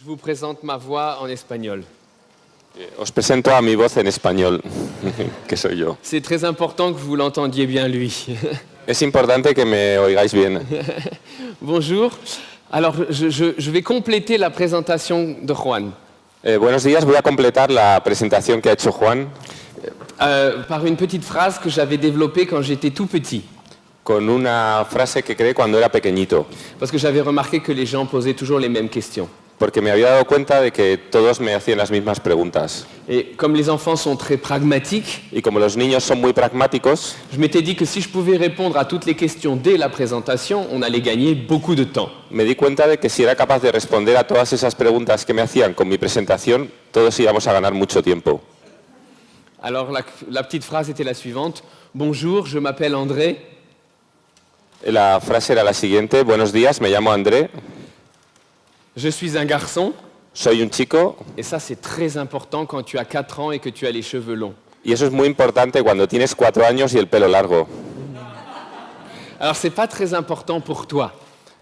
vous présente ma voix en espagnol. Os presento a mi voz en español, que soy yo. C'est très important que vous l'entendiez bien, lui. Es importante que me oigáis bien. Bonjour. Alors, je vais compléter la présentation de Juan Buenos días, voy a completar la presentación que ha hecho Juan par une petite phrase que j'avais développée quand j'étais tout petit. con una frase que creé cuando era pequeñito, Parce que j'avais remarqué que les gens posaient toujours les mêmes questions. porque me había dado cuenta de que todos me hacían las mismas preguntas. Et comme les enfants sont très pragmatiques, Y como los niños son muy pragmáticos, je m'étais dit que si je pouvais répondre à toutes les questions dès la présentation, on allait gagner beaucoup de temps. me di cuenta de que si era capaz de responder a todas esas preguntas que me hacían con mi presentación, todos íbamos a ganar mucho tiempo. Alors la petite phrase était la suivante. Bonjour, je m'appelle André. La frase era la siguiente: buenos días, me llamo André, Je suis un garçon. soy un chico. Et ça, c'est très important quand tu as 4 ans et que tu as les cheveux longs. Y eso es muy importante cuando tienes 4 años y el pelo largo. Alors, c'est pas très important pour toi,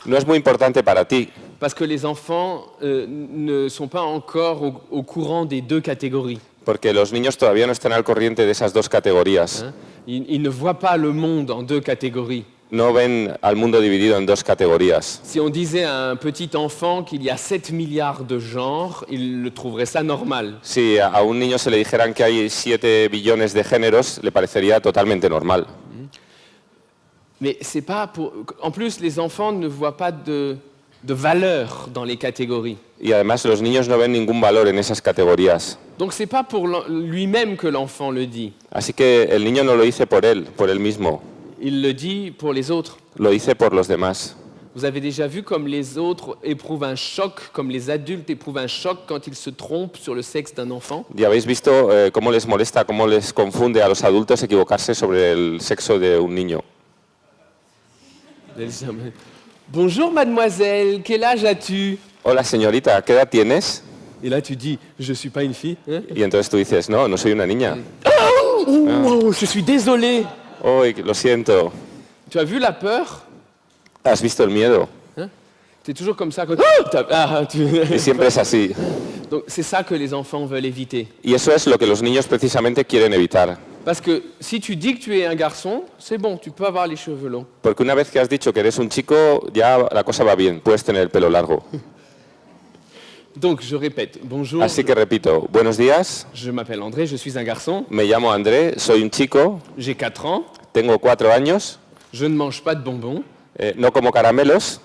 No es muy importante para ti, parce que les enfants ne sont pas encore au courant des deux catégories. porque los niños todavía no están al corriente de esas dos categorías. Hein. Ils ne voient pas le monde en deux catégories. No ven al mundo dividido en dos categorías. Si on disait à un petit enfant qu'il y a 7 milliards de genres, il le trouverait ça normal. Si a un niño se le dijeran que hay 7 billones de géneros, le parecería totalmente normal. Mais c'est pas pour... En plus, les enfants ne voient pas de valeur dans les catégories. Y además los niños no ven ningún valor en esas categorías. Donc c'est pas pour lui-même que l'enfant le dit. Así que el niño no lo dice por él mismo, Il le dit pour les autres. lo dice por los demás. Vous avez déjà vu comme les autres éprouvent un choc, comme les adultes éprouvent un choc quand ils se trompent sur le sexe d'un enfant? ¿Ya habéis visto cómo les molesta, cómo les confunde a los adultos equivocarse sobre el sexo de un niño? Bonjour mademoiselle, quel âge as-tu? Hola señorita, ¿qué edad tienes? Et là tu dis, je suis pas une fille. Hein? Y entonces tú dices, no, no soy una niña. Oh, je suis désolé. Uy, lo siento. Tu as vu la peur? ¿Has visto el miedo? Tu es toujours comme ça quand Y siempre es así. Donc c'est ça que les enfants veulent éviter. Y eso es lo que los niños precisamente quieren evitar. Parce que si tu dis que tu es un garçon, c'est bon, tu peux avoir les cheveux longs. Porque una vez que has dicho que eres un chico, ya la cosa va bien, puedes tener el pelo largo. Donc je répète, bonjour, Así que repito, buenos días, je m'appelle André, je suis un garçon, me llamo André, soy un chico, j'ai 4 ans, tengo 4 años, je ne mange pas de bonbons no como caramelos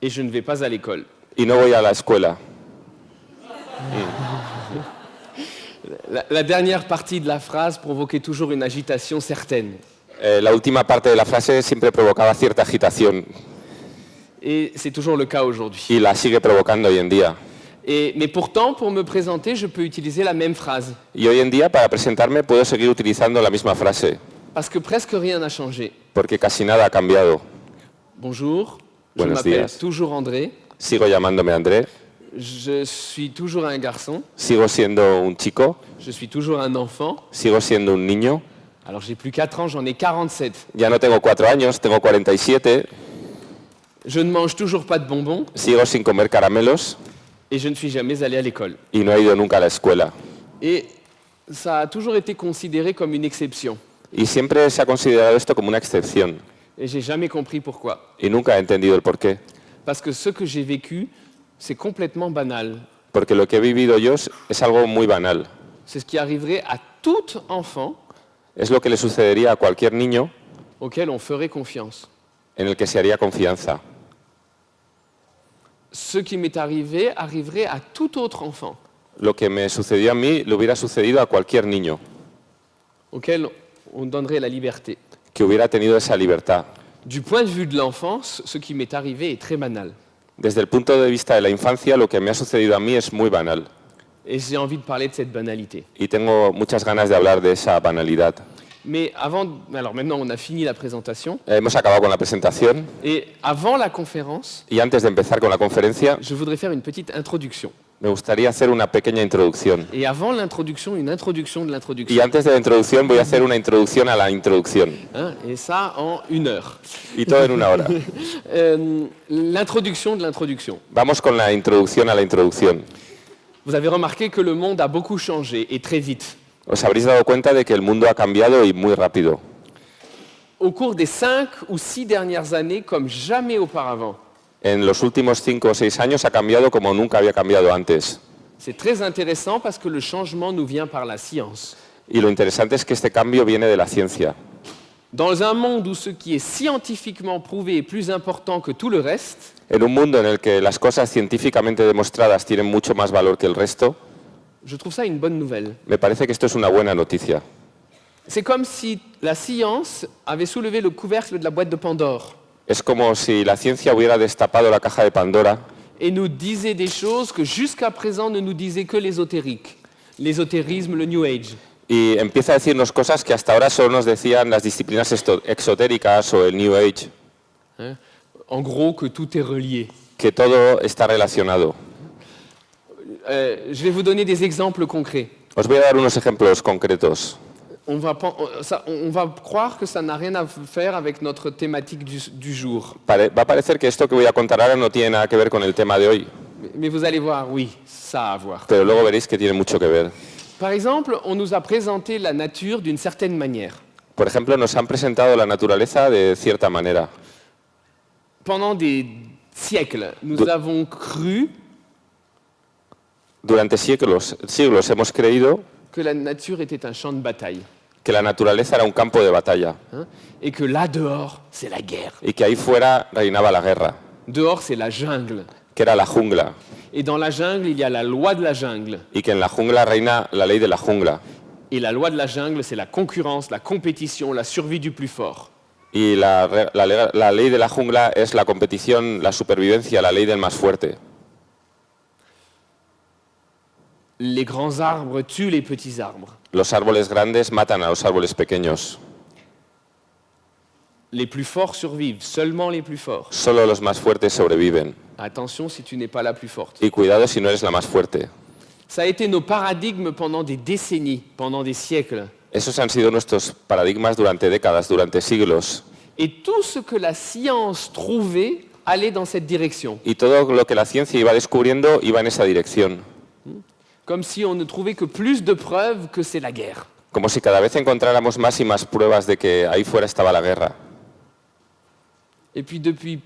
et je ne vais pas à l'école. y no voy a la escuela. La dernière partie de la phrase provoquait toujours une agitation certaine. La última parte de la frase siempre provocaba cierta agitación Et c'est toujours le cas aujourd'hui. y la sigue provocando hoy en día. Mais pourtant, pour me présenter, je peux utiliser la même phrase. Y hoy en día, para presentarme, puedo seguir utilizando la misma frase, Parce que presque rien n'a changé. porque casi nada ha cambiado. Bonjour, je Buenos m'appelle días. toujours André, Sigo llamándome André, je suis toujours un garçon, sigo siendo un chico, je suis toujours un enfant. sigo siendo un niño. Alors j'ai plus 4 ans, j'en ai 47. Ya no tengo 4 años, tengo 47, Je ne mange toujours pas de bonbons sigo sin comer caramelos et je ne suis jamais allé à l'école. y no he ido nunca a la escuela. Et ça a toujours été considéré comme une exception. Y siempre se ha considerado esto como una excepción Et j'ai jamais compris pourquoi. y nunca he entendido el porqué. Parce que ce que j'ai vécu, c'est complètement banal. Porque lo que he vivido yo es algo muy banal. C'est ce qui arriverait à tout enfant Es lo que le sucedería a cualquier niño auquel on ferait confiance. en el que se haría confianza. Ce qui m'est arrivé arriverait à tout autre enfant Lo que me sucedió a mí le hubiera sucedido a cualquier niño auquel on donnerait la liberté. que hubiera tenido esa libertad. Du point de vue de l'enfance, ce qui m'est arrivé est très banal. Desde el punto de vista de la infancia, lo que me ha sucedido a mí es muy banal. Et j'ai envie de parler de cette banalité. Y tengo muchas ganas de hablar de esa banalidad. Mais alors maintenant on a fini la présentation, Hemos acabado con la presentación et avant la conférence, y antes de empezar con la conferencia je voudrais faire une petite introduction. me gustaría hacer una pequeña introducción. Et avant l'introduction, une introduction de Y l'introduction. antes de la introducción voy a hacer una introducción a la introducción. Hein, et ça en 1 heure. Y todo en una hora. L'introduction de l'introduction. Vamos con la introducción a la introducción. Vous avez remarqué que le monde a beaucoup changé et très vite. Os habréis dado cuenta de que el mundo ha cambiado y muy rápido. Au cours des 5 ou 6 dernières années, comme jamais auparavant. En los últimos 5 o 6 años ha cambiado como nunca había cambiado antes. C'est très intéressant parce que le changement nous vient par la science. Y lo interesante es que este cambio viene de la ciencia. Dans un monde où ce qui est scientifiquement prouvé est plus important que tout le reste, En un mundo en el que las cosas científicamente demostradas tienen mucho más valor que el resto, je trouve ça une bonne nouvelle. me parece que esto es una buena noticia. C'est comme si la science avait soulevé le couvercle de la boîte de Pandore Es como si la ciencia hubiera destapado la caja de Pandora et nous disait des choses que jusqu'à présent ne nous disait que l'ésotérique, l'ésotérisme, le New Age. y empieza a decirnos cosas que hasta ahora solo nos decían las disciplinas exotéricas o el New Age, Hein. En gros, que tout est relié. que todo está relacionado. Je vais vous donner des exemples concrets. Os voy a dar unos ejemplos concretos. On va croire que ça n'a rien à faire avec notre thématique du jour. Va a parecer que esto que voy a contar ahora no tiene nada que ver con el tema de hoy, Mais vous allez voir, oui, ça a à voir. pero luego veréis que tiene mucho que ver. Par exemple, on nous a présenté la nature d'une certaine manière. Por ejemplo, nos han presentado la naturaleza de cierta manera. Pendant des siècles, nous avons cru Durante siglos hemos creído que la nature était un champ de bataille, que la naturaleza era un campo de batalla hein, et que là dehors, c'est la guerre. y que ahí fuera reinaba la guerra, Dehors, c'est la jungle. que era la jungla, Et dans la jungle, il y a la loi de la jungle. y que en la jungla reina la ley de la jungla. Et la loi de la jungle, c'est la concurrence, la compétition, la survie du plus fort. Y la ley de la jungla es la competición, la supervivencia, la ley del más fuerte. Les grands arbres tuent les petits arbres. Los árboles grandes matan a los árboles pequeños. Les plus forts survivent, seulement les plus forts. Solo los más fuertes sobreviven. Attention si tu n'es pas la plus forte. Y cuidado si no eres la más fuerte. Ça a été nos paradigmes pendant des décennies, pendant des siècles. Esos han sido nuestros paradigmas durante décadas, durante siglos. Et tout ce que la science trouvait allait dans cette direction. Y todo lo que la ciencia iba descubriendo iba en esa dirección. Comme si on ne trouvait que plus de preuves que c'est la guerre. Como si cada vez encontráramos más y más pruebas de que ahí fuera estaba la guerra. Et puis depuis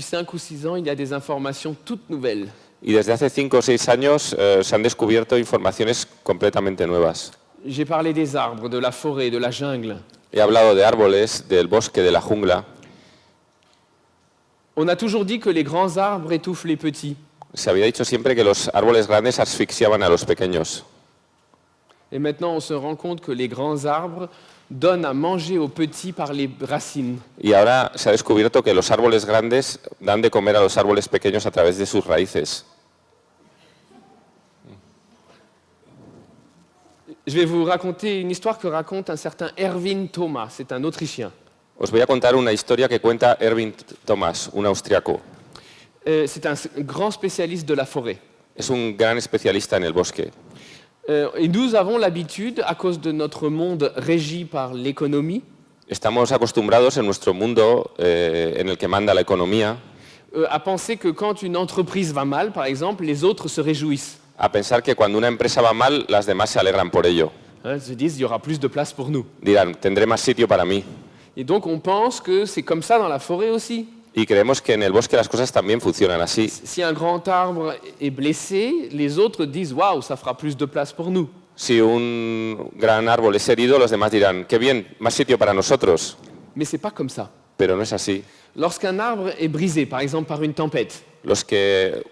5 ou 6 ans, il y a des informations toutes nouvelles. Y desde hace 5 o 6 años se han descubierto informaciones completamente nuevas. J'ai parlé des arbres, de la forêt, de la jungle. He hablado de árboles, del bosque, de la jungla. On a toujours dit que les grands arbres étouffent les petits. Se había dicho siempre que los árboles grandes asfixiaban a los pequeños. Et maintenant, on se rend compte que les grands arbres donnent à manger aux petits par les racines. Y ahora se ha descubierto que los árboles grandes dan de comer a los árboles pequeños a través de sus raíces. Je vais vous raconter une histoire que raconte un certain Erwin Thomas. C'est un Autrichien. Os voy a contar una historia que cuenta Erwin Thomas, un austriaco. C'est un grand spécialiste de la forêt. Es un gran especialista en el bosque. Et nous avons l'habitude, à cause de notre monde régi par l'économie, Estamos acostumbrados en nuestro mundo en el que manda la economía à penser que quand une entreprise va mal, par exemple, les autres se réjouissent. a pensar que cuando una empresa va mal, las demás se alegran por ello. Hein, ils se disent, il y aura plus de place pour nous. Dirán, tendré más sitio para mí. Et donc on pense que c'est comme ça dans la forêt aussi. Y creemos que en el bosque las cosas también funcionan así. Si un grand arbre est blessé, les autres disent, waouh, ça fera plus de place pour nous. Si un gran árbol es herido, los demás dirán, qué bien, más sitio para nosotros. Mais c'est pas comme ça. Pero no es así. Lorsqu'un arbre est brisé, par exemple par une tempête,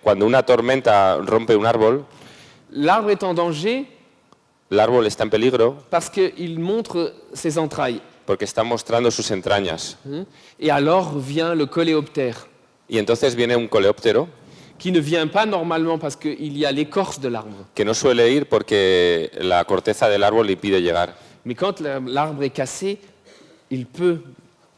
Cuando una tormenta rompe un árbol, l'arbre est en danger el árbol está en peligro parce qu'il montre ses entrailles. porque está mostrando sus entrañas. Et alors vient le coléoptère, Y entonces viene un coleóptero qui ne vient pas normalement parce qu'il y a l'écorce de l'arbre, que no suele ir porque la corteza del árbol le impide llegar. Mais quand l'arbre est cassé, il peut.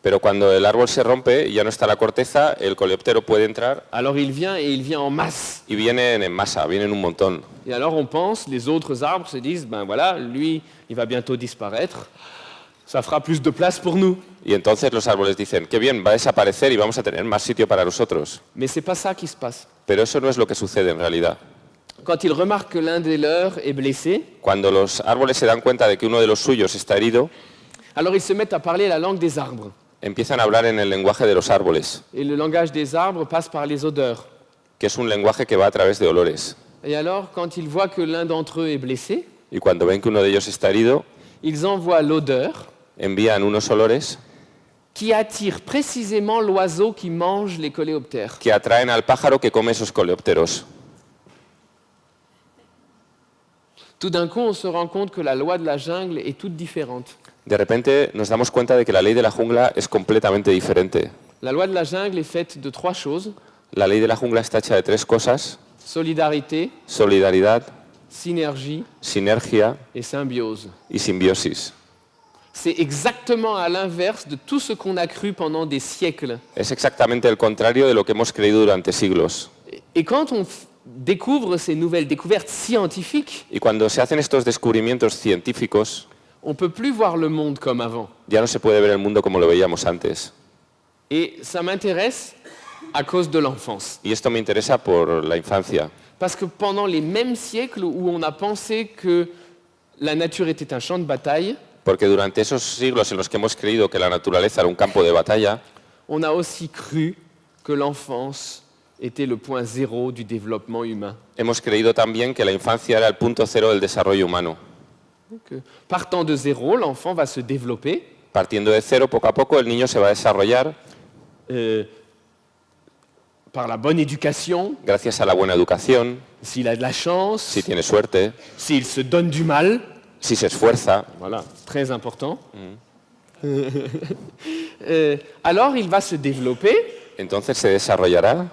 Pero cuando el árbol se rompe y ya no está la corteza, el coleóptero puede entrar Alors il vient et il vient en masse. y vienen en masa, vienen un montón. Et alors on pense, les autres arbres se disent, ben voilà, lui, il va bientôt disparaître. Ça fera plus de place pour nous. Y entonces los árboles dicen, qué bien, va a desaparecer y vamos a tener más sitio para nosotros. Mais c'est pas ça qui se passe. Pero eso no es lo que sucede en realidad. Quand ils remarquent que l'un des leurs est blessé, Cuando los árboles se dan cuenta de que uno de los suyos está herido, alors ils se mettent à parler la langue des arbres. empiezan a hablar en el lenguaje de los árboles, Et le langage des arbres passe par les odeurs. que es un lenguaje que va a través de olores. Et alors, quand ils voient que l'un d'entre eux est blessé, Y cuando ven que uno de ellos está herido, ils envoient l'odeur envían unos olores qui attire précisément l'oiseau qui mange les coléoptères. que atraen al pájaro que come esos coleópteros. Tout d'un coup, on se rend compte que la loi de la jungle est toute différente. De repente nos damos cuenta de que la ley de la jungla es completamente diferente. La loi de la jungle est faite de 3 choses: La ley de la jungla está hecha de 3 cosas: solidarité, solidaridad, synergie sinergia et symbiose. y simbiosis. C'est exactement à l'inverse de tout ce qu'on a cru pendant des siècles. Es exactamente el contrario de lo que hemos creído durante siglos. Et quand on découvre ces nouvelles découvertes scientifiques, Y cuando se hacen estos descubrimientos científicos, on ne peut plus voir le monde comme avant. ya no se puede ver el mundo como lo veíamos antes. Et ça m'intéresse à cause de l'enfance. Y esto me interesa por la infancia, Parce que pendant les mêmes siècles où on a pensé que la nature était un champ de bataille, porque durante esos siglos en los que hemos creído que la naturaleza era un campo de batalla, on a aussi cru que l'enfance était le point zéro du développement humain. hemos creído también que la infancia era el punto cero del desarrollo humano. Que, partant de zéro, l'enfant va se développer Partiendo de cero, poco a poco, el niño se va a desarrollar par la bonne éducation, gracias a la buena educación, s'il a de la chance, si tiene suerte, s'il se donne du mal. si se esfuerza. Voilà, très important. Alors il va se développer Entonces se desarrollará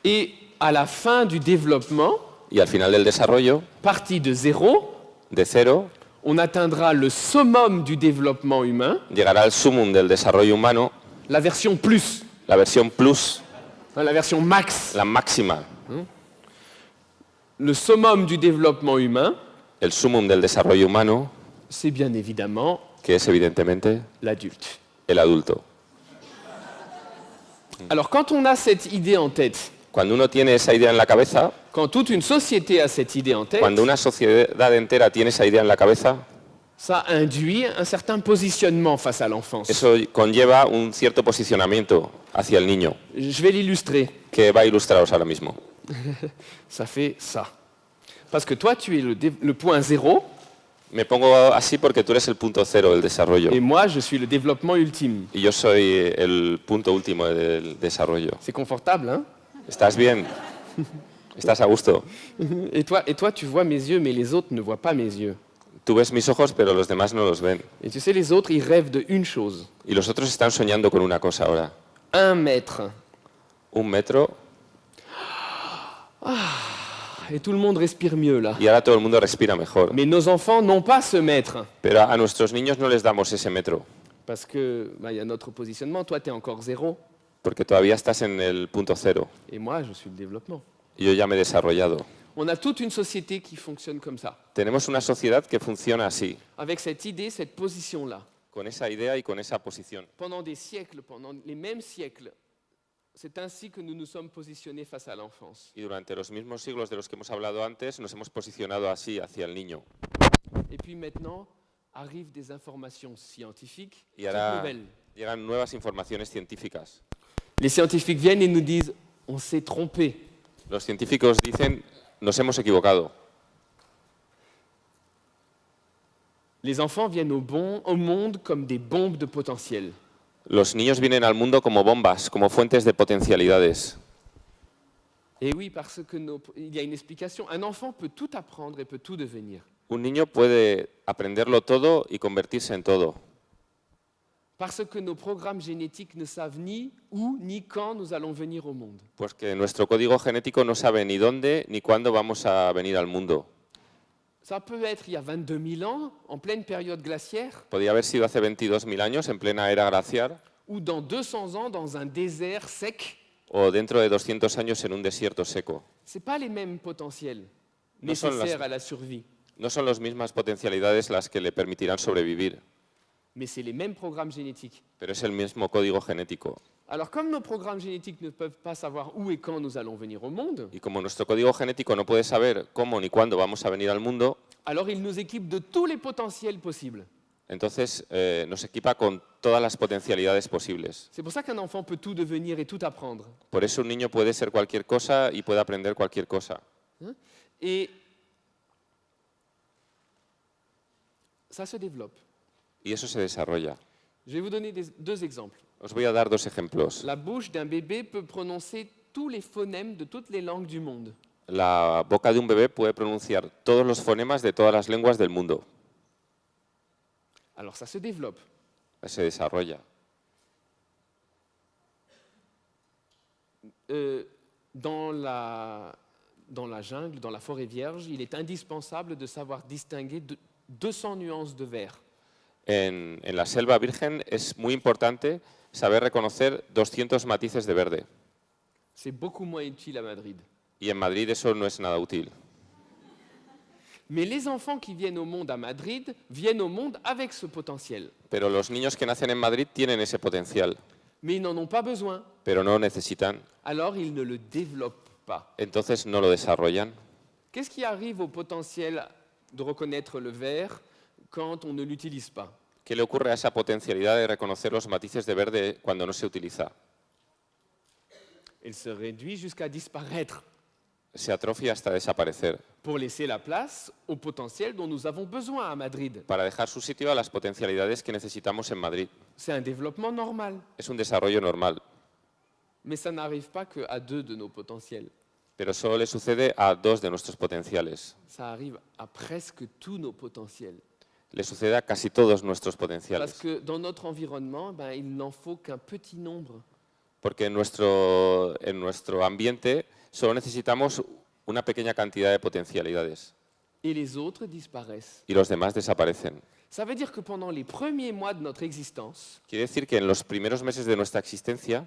et à la fin du développement, y al final del desarrollo, parti de zéro, de cero, on atteindra le summum du développement humain, llegará al sumum del desarrollo humano, la version plus, la versión plus, la version max. la máxima. Le summum du développement humain, El sumum del desarrollo humano, c'est bien évidemment que es evidentemente l'adulte. el adulto. Alors quand on a cette idée en tête, Cuando uno tiene esa idea en la cabeza, quand toute une société a cette idée en tête, cuando una sociedad entera tiene esa idea en la cabeza, ça induit un certain positionnement face à l'enfance. eso conlleva un cierto posicionamiento hacia el niño, Je vais l'illustrer. que va a ilustraros ahora mismo. Ça fait ça. Parce que toi, tu es le point zéro, Me pongo así porque tú eres el punto cero del desarrollo et moi, je suis le développement ultime. y yo soy el punto último del desarrollo. C'est confortable, hein? ¿Estás bien? ¿Estás a gusto? Et toi, tu vois mes yeux, mais les autres ne voient pas mes yeux. Tú ves mis ojos, pero los demás no los ven. Et tu sais, les autres, ils rêvent de une chose. Y los otros están soñando con una cosa ahora. 1 mètre. 1 metro Et tout le monde respire mieux, là. y ahora todo el mundo respira mejor. Mais nos enfants n'ont pas ce mètre. Pero a nuestros niños no les damos ese metro, Parce que, bah, y a notre positionnement. Toi, tu es encore zéro. porque todavía estás en el punto cero. Et moi, je suis le développement. Y yo ya me he desarrollado. On a toute une société qui fonctionne comme ça. Tenemos una sociedad que funciona así, Avec cette idée, cette position-là. con esa idea y con esa posición. Pendant des siècles, pendant les mêmes siècles, c'est ainsi que nous nous sommes positionnés face à l'enfance. Y durante los mismos siglos de los que hemos hablado antes, nos hemos posicionado así hacia el niño. Et puis maintenant, arrivent des informations scientifiques Y toutes ahora nouvelles. llegan nuevas informaciones científicas. Les scientifiques viennent et nous disent « on s'est trompé ». Los científicos dicen, nos hemos equivocado. Les enfants viennent au monde comme des bombes de potentiel. Los niños vienen al mundo como bombas, como fuentes de potencialidades. Et oui, parce que il y a une explication. Un enfant peut tout apprendre et peut tout devenir. Un niño puede aprenderlo todo y convertirse en todo. Parce que nos programmes génétiques ne savent ni où ni quand nous allons venir au monde. Pues que nuestro código genético no sabe ni dónde ni cuándo vamos a venir al mundo. Ça peut être il y a 22 000 ans, en pleine période glaciaire, Podía haber sido hace 22.000 años, en plena era glaciar, ou dans 200 ans, dans un désert sec. o dentro de 200 años en un desierto seco. Ce n'est pas les mêmes potentiels No son las- nécessaires à la survie, No son las mismas potencialidades las que le permitirán sobrevivir, mais c'est les mêmes programmes génétiques. pero es el mismo código genético. Alors comme nos programmes génétiques ne peuvent pas savoir où et quand nous allons venir au monde, Y como nuestro código genético no puede saber cómo ni cuándo vamos a venir al mundo, alors ils nous équipent de tous les potentiels possibles. entonces nos equipa con todas las potencialidades posibles. C'est pour ça qu'un enfant peut tout devenir et tout apprendre. Por eso un niño puede ser cualquier cosa y puede aprender cualquier cosa. Hein. Et ça se développe. Y eso se desarrolla. Je vais vous donner deux exemples. Os voy a dar dos ejemplos. La bouche d'un bébé peut prononcer tous les phonèmes de toutes les langues du monde. La boca de un bebé puede pronunciar todos los fonemas de todas las lenguas del mundo. Alors ça se développe. Se desarrolla. Dans la jungle, dans la forêt vierge, il est indispensable de savoir distinguer 200 nuances de vert. En la selva virgen es muy importante saber reconocer 200 matices de verde. C'est beaucoup moins utile à Madrid. Y en Madrid eso no es nada útil. Mais les enfants qui viennent au monde à Madrid viennent au monde avec ce potentiel. Pero los niños que nacen en Madrid tienen ese potencial, Mais ils n'en ont pas besoin. pero no lo necesitan. Alors ils ne le développent pas. Entonces no lo desarrollan. Qu'est-ce qui arrive au potentiel de reconnaître le vert quand on ne l'utilise pas? ¿Qué le ocurre a esa potencialidad de reconocer los matices de verde cuando no se utiliza? Elle se réduit jusqu'à disparaître Se atrofia hasta desaparecer, pour laisser la place au potentiel dont nous avons besoin à Madrid. para dejar su sitio a las potencialidades que necesitamos en Madrid. C'est un développement normal, Es un desarrollo normal, mais ça n'arrive pas qu'à 2 de nos potentiels. pero solo le sucede a 2 de nuestros potenciales. Ça arrive à presque tous nos potentiels. Le sucede a casi todos nuestros Parce potenciales. que dans notre environnement, il n'en faut qu'un petit nombre. Porque en nuestro ambiente solo necesitamos una pequeña cantidad de potencialidades Et les autres disparaissent. y los demás desaparecen. Ça veut dire que pendant les premiers mois de notre existence, Quiere decir que en los primeros meses de nuestra existencia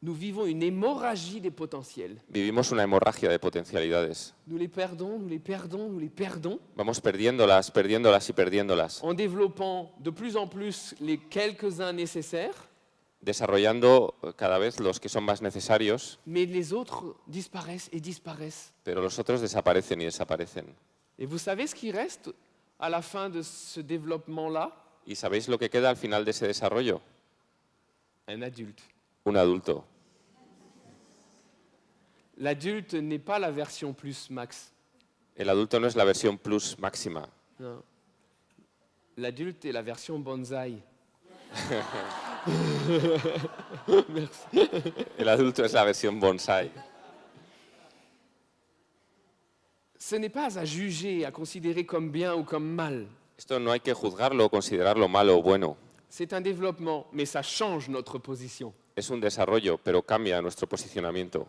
nous vivons une hémorragie des potentiels. vivimos una hemorragia de potencialidades. Nous les perdons, nous les perdons, nous les perdons, Vamos perdiéndolas, perdiéndolas y perdiéndolas, en développant de plus en plus les quelques-uns nécessaires, desarrollando cada vez los que son más necesarios, mais les autres disparaissent et disparaissent. pero los otros desaparecen y desaparecen. Et vous savez ce qui reste à la fin de ce développement-là? ¿Y sabéis lo que queda al final de ese desarrollo? Un adulte. Un adulto. L'adulte n'est pas la version plus max. El adulto no es la versión plus máxima. Non. L'adulte est la version bonsaï. El adulto es la versión bonsai. Ce n'est pas à juger, à considérer comme bien ou comme mal. Esto no hay que juzgarlo o considerarlo malo o bueno. C'est un développement, mais ça change notre position. Es un desarrollo, pero cambia nuestro posicionamiento.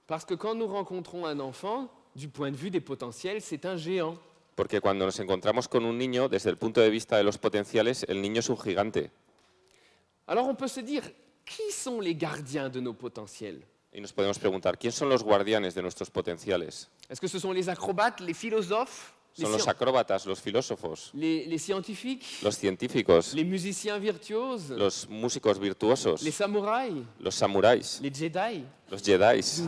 Parce que quand nous rencontrons un enfant, du point de vue des potentiels, c'est un géant. Porque cuando nos encontramos con un niño, desde el punto de vista de los potenciales, el niño es un gigante. Alors on peut se dire, qui sont les gardiens de nos potentiels? Y nos podemos preguntar, ¿quién son los guardianes de nuestros potenciales? Est-ce que ce sont les acrobates, les philosophes, ¿Son los acróbatas, los filósofos, les scientifiques, los científicos, les musiciens virtuoses, los músicos virtuosos, les samouraïs, los samuráis, les Jedi? los jedis?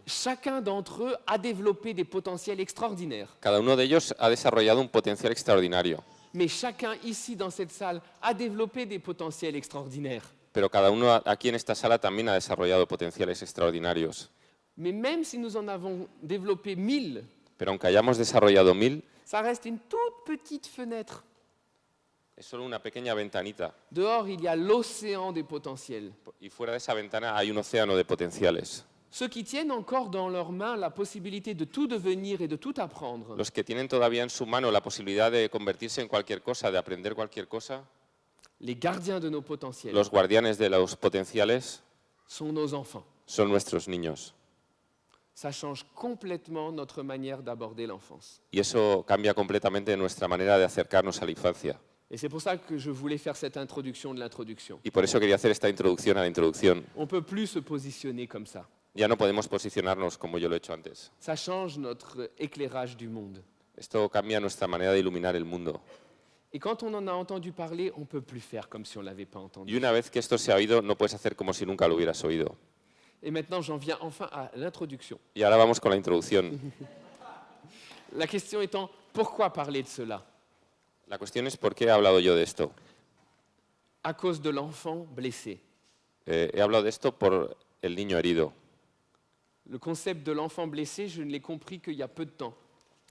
Chacun d'entre eux a développé des potentiels extraordinaires. Cada uno de ellos ha desarrollado un potencial extraordinario, Mais chacun ici dans cette salle a développé des potentiels extraordinaires. pero cada uno aquí en esta sala también ha desarrollado potenciales extraordinarios. Mais même si nous en avons développé 1000, Pero aunque hayamos desarrollado 1000, ça reste une toute petite fenêtre. es solo una pequeña ventanita. Dehors, il y a l'océan des potentiels. Y fuera de esa ventana hay un océano de potenciales. Ceux qui tiennent encore dans leurs mains la possibilité de tout devenir et de tout apprendre, Los que tienen todavía en su mano la posibilidad de convertirse en cualquier cosa, de aprender cualquier cosa, les gardiens de nos potentiels, los guardianes de los potenciales sont nos enfants. son nuestros niños. ça change complètement notre manière d'aborder l'enfance. Y eso cambia completamente nuestra manera de acercarnos a la infancia. Et c'est pour ça que je voulais faire cette introduction de l'introduction. Y por eso quería hacer esta introducción a la introducción. On ne peut plus se positionner comme ça. Ya no podemos posicionarnos como yo lo he hecho antes. Ça change notre éclairage du monde. Esto cambia nuestra manera de iluminar el mundo. Et quand on en a entendu parler, on ne peut plus faire comme si on ne l'avait pas Y entendu. una vez que esto se ha oído, no puedes hacer como si nunca lo hubieras oído. Et maintenant, j'en viens enfin à l'introduction. Y ahora vamos con la introducción. La question étant, pourquoi parler de cela? La cuestión es por qué he hablado yo de esto. À cause de l'enfant blessé. He hablado de esto por el niño herido. Le concept de l'enfant blessé, je ne l'ai compris qu'il y a peu de temps.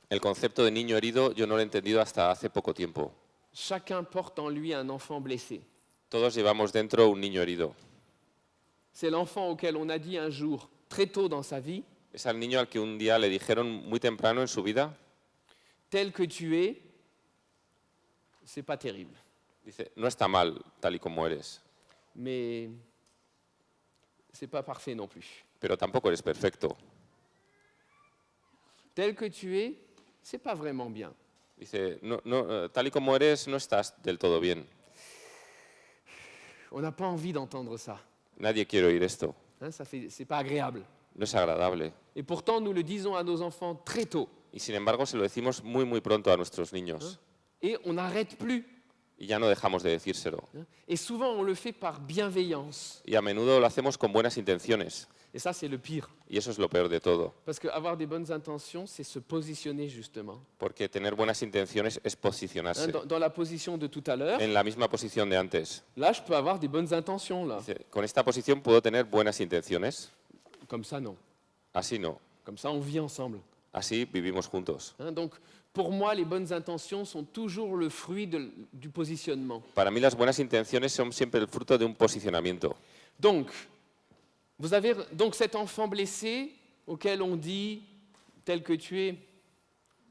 El concepto de niño herido yo no lo he entendido hasta hace poco tiempo. Chacun porte en lui un enfant blessé. Todos llevamos dentro un niño herido. C'est l'enfant auquel on a dit un jour, très tôt dans sa vie, Es al niño al que un día le dijeron muy temprano en su vida, tel que tu es, c'est pas terrible. dice, no está mal tal y como eres, Mais c'est pas parfait non plus. pero tampoco eres perfecto. Tel que tu es, c'est pas vraiment bien. Dice, tal y como eres no estás del todo bien. On n'a pas envie d'entendre ça. Nadie quiere oír esto. Hein, c'est pas agréable. No es agradable. Et pourtant, nous le disons à nos enfants très tôt. Y sin embargo se lo decimos muy muy pronto a nuestros niños. Et on n'arrête plus. Y ya no dejamos de decírselo. Hein. Et souvent, on le fait par bienveillance. Y a menudo lo hacemos con buenas intenciones. Et ça, c'est le pire. Y eso es lo peor de todo. Parce qu'avoir des bonnes intentions, c'est se positionner justement. Porque tener buenas intenciones es Hein, posicionarse. dans la position de tout à l'heure, En la misma posición de antes. là, je peux avoir des bonnes intentions, là. Dice, con esta posición puedo tener buenas intenciones. Comme ça, non. Así no. Comme ça, on vit ensemble. Así vivimos juntos. Hein, donc, pour moi, les bonnes intentions sont toujours le fruit du positionnement. Para mí las buenas intenciones son siempre el fruto de un posicionamiento. Donc, vous avez donc cet enfant blessé auquel on dit, tel que tu es,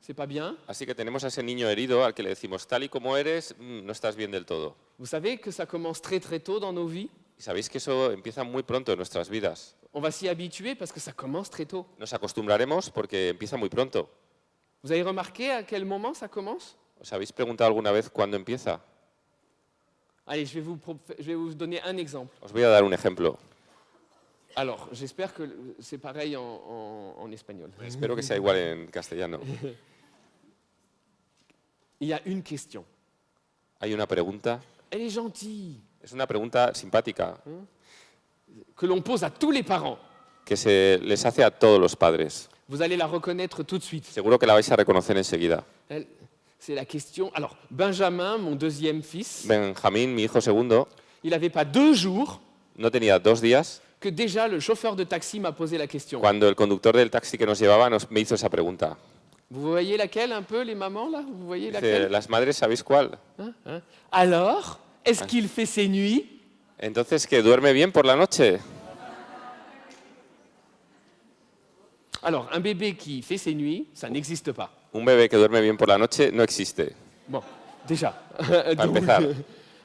c'est pas bien. Así que tenemos a ese niño herido al que le decimos, tal y como eres, no estás bien del todo. Vous savez que ça commence très très tôt dans nos vies. Y sabéis que eso empieza muy pronto en nuestras vidas. On va s'y habituer parce que ça commence très tôt. Nos acostumbraremos porque empieza muy pronto. Vous avez remarqué à quel moment ça commence? ¿Os habéis preguntado alguna vez cuándo empieza? Allez, je vais vous donner un exemple. Os voy a dar un ejemplo. Alors, j'espère que c'est pareil en espagnol. Espero que sea igual en castellano. Il y a une question. Hay una pregunta, Elle est gentille, es una pregunta simpática que l'on pose à tous les parents. que se les hace a todos los padres. Vous allez la reconnaître tout de suite. Seguro que la vais a reconocer enseguida. C'est la question. Alors, Benjamin, mon deuxième fils, Benjamín, mi hijo segundo, il n'avait pas 2 jours no tenía 2 días que déjà le chauffeur de taxi m'a posé la question. cuando el conductor del taxi que nos llevaba me hizo esa pregunta. Vous voyez laquelle un peu, les mamans, là? Vous voyez Dice, laquelle? las madres, ¿sabéis cuál? Hein? Alors, est-ce qu'il fait ses nuits? Entonces, ¿que duerme bien por la noche? Alors, un bébé qui fait ses nuits, ça n'existe pas. Un bebé que duerme bien por la noche no existe. Bon, déjà. Para empezar.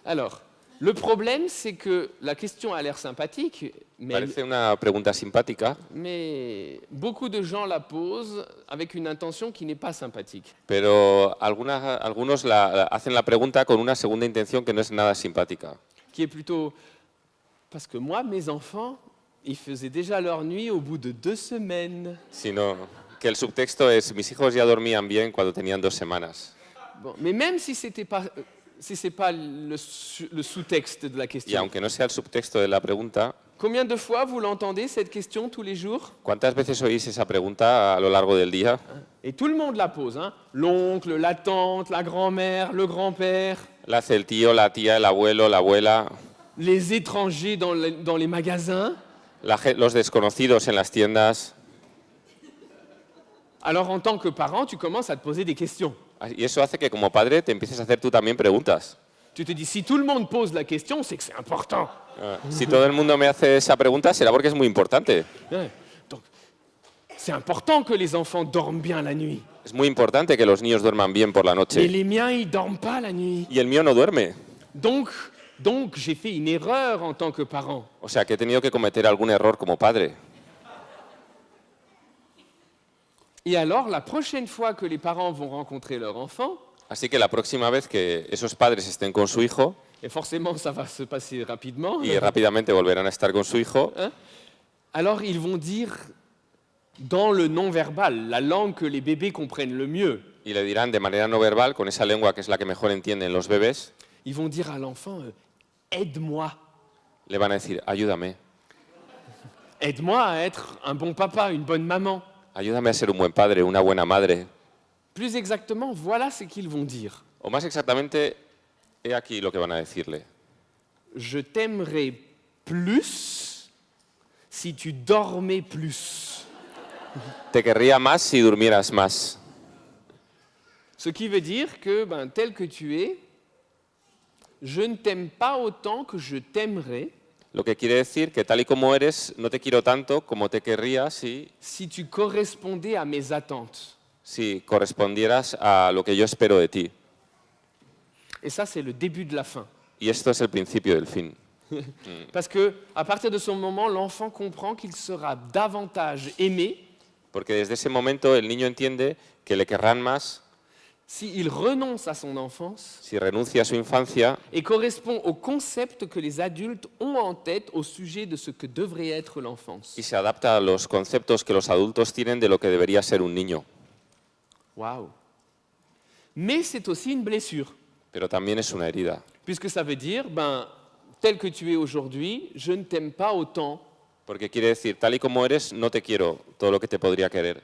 Alors, le problème, c'est que la question a l'air sympathique, Parece una pregunta simpática, mais beaucoup de gens la posent avec une intention qui n'est pas sympathique. pero algunos hacen la pregunta con una segunda intención que no es nada simpática. Qui est plutôt... Parce que moi, mes enfants, ils faisaient déjà leur nuit au bout de 2 semaines. Sino que el subtexto es, mis hijos ya dormían bien cuando tenían 2 semanas. Bon, mais même si c'était pas... Si ce n'est pas le sous-texte de la Y question. aunque no sea el subtexto de la pregunta, Combien de fois vous l'entendez, cette question, tous les jours? ¿cuántas veces oís esa pregunta a lo largo del día? Et tout le monde la pose. Hein? L'oncle, la tante, la grand-mère, le grand-père, La hace el tío, la tía, el abuelo, la abuela, les étrangers dans les magasins. los desconocidos en las tiendas. Alors, en tant que parent, tu commences à te poser des questions. Y eso hace que como padre te empieces a hacer tú también preguntas. Tu te dis, si tout le monde pose la question, c'est que c'est important. Si todo el mundo me hace esa pregunta será porque es muy importante. Ouais. Donc, c'est important que les enfants dorment bien la nuit. Es muy importante que los niños duerman bien por la Mais noche. les miens, ils dorment pas la nuit. Y el mío no duerme. Donc j'ai fait une erreur en tant que parent. O sea que he tenido que cometer algún error como padre. Et alors, la prochaine fois que les parents vont rencontrer leur enfant, Así que la próxima vez que esos padres estén con su hijo, et forcément ça va se passer rapidement, y rápidamente volverán a estar con su hijo, alors ils vont dire dans le non-verbal, la langue que les bébés comprennent le mieux, y le dirán de manera no verbal, con esa lengua que es la que mejor entienden los bebés, ils vont dire à l'enfant aide-moi, le van a decir, ayúdame, aide-moi à être un bon papa, une bonne maman. ayúdame a ser un buen padre, una buena madre. Plus exactement, voilà ce qu'ils vont dire. O más exactamente, he aquí lo que van a decirle. Je t'aimerais plus si tu dormais plus. Te querría más si durmieras más. Ce qui veut dire que, tel que tu es, je ne t'aime pas autant que je t'aimerais Lo que quiere decir que tal y como eres, no te quiero tanto como te querría si tu correspondais à mes attentes. si correspondieras a lo que yo espero de ti. Et ça, c'est le début de la fin. Y esto es el principio del fin. Parce que à partir de ce moment, l'enfant comprend qu'il sera davantage aimé Porque desde ese momento el niño entiende que le querrán más s'il renonce à son enfance si renuncia a su infancia et correspond au concept que les adultes ont en tête au sujet de ce que devrait être l'enfance. y se adapta a los conceptos que los adultos tienen de lo que debería ser un niño. Waouh! Mais c'est aussi une blessure, Pero también es una herida, puisque ça veut dire, tel que tu es aujourd'hui, je ne t'aime pas autant porque quiere decir, tal y como eres, no te quiero todo lo que te podría querer.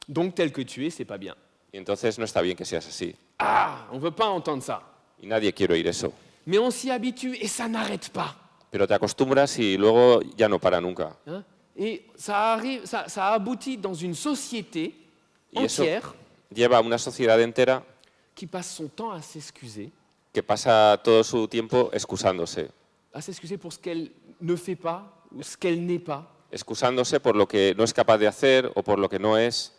donc tel que tu es, c'est pas bien. Y entonces no está bien que seas así. Ah, on veut pas entendre ça. Y nadie quiere oír eso. Mais on s'y habitue et ça n'arrête pas. Pero te acostumbras y luego ya no para nunca. Hein. Et ça arrive, ça aboutit dans une société Y eso entière lleva a una sociedad entera qui passe son temps à s'excuser que pasa todo su tiempo excusándose. pour ce qu'elle ne fait pas ou ce qu'elle n'est pas. Excusándose por lo que no es capaz de hacer o por lo que no es.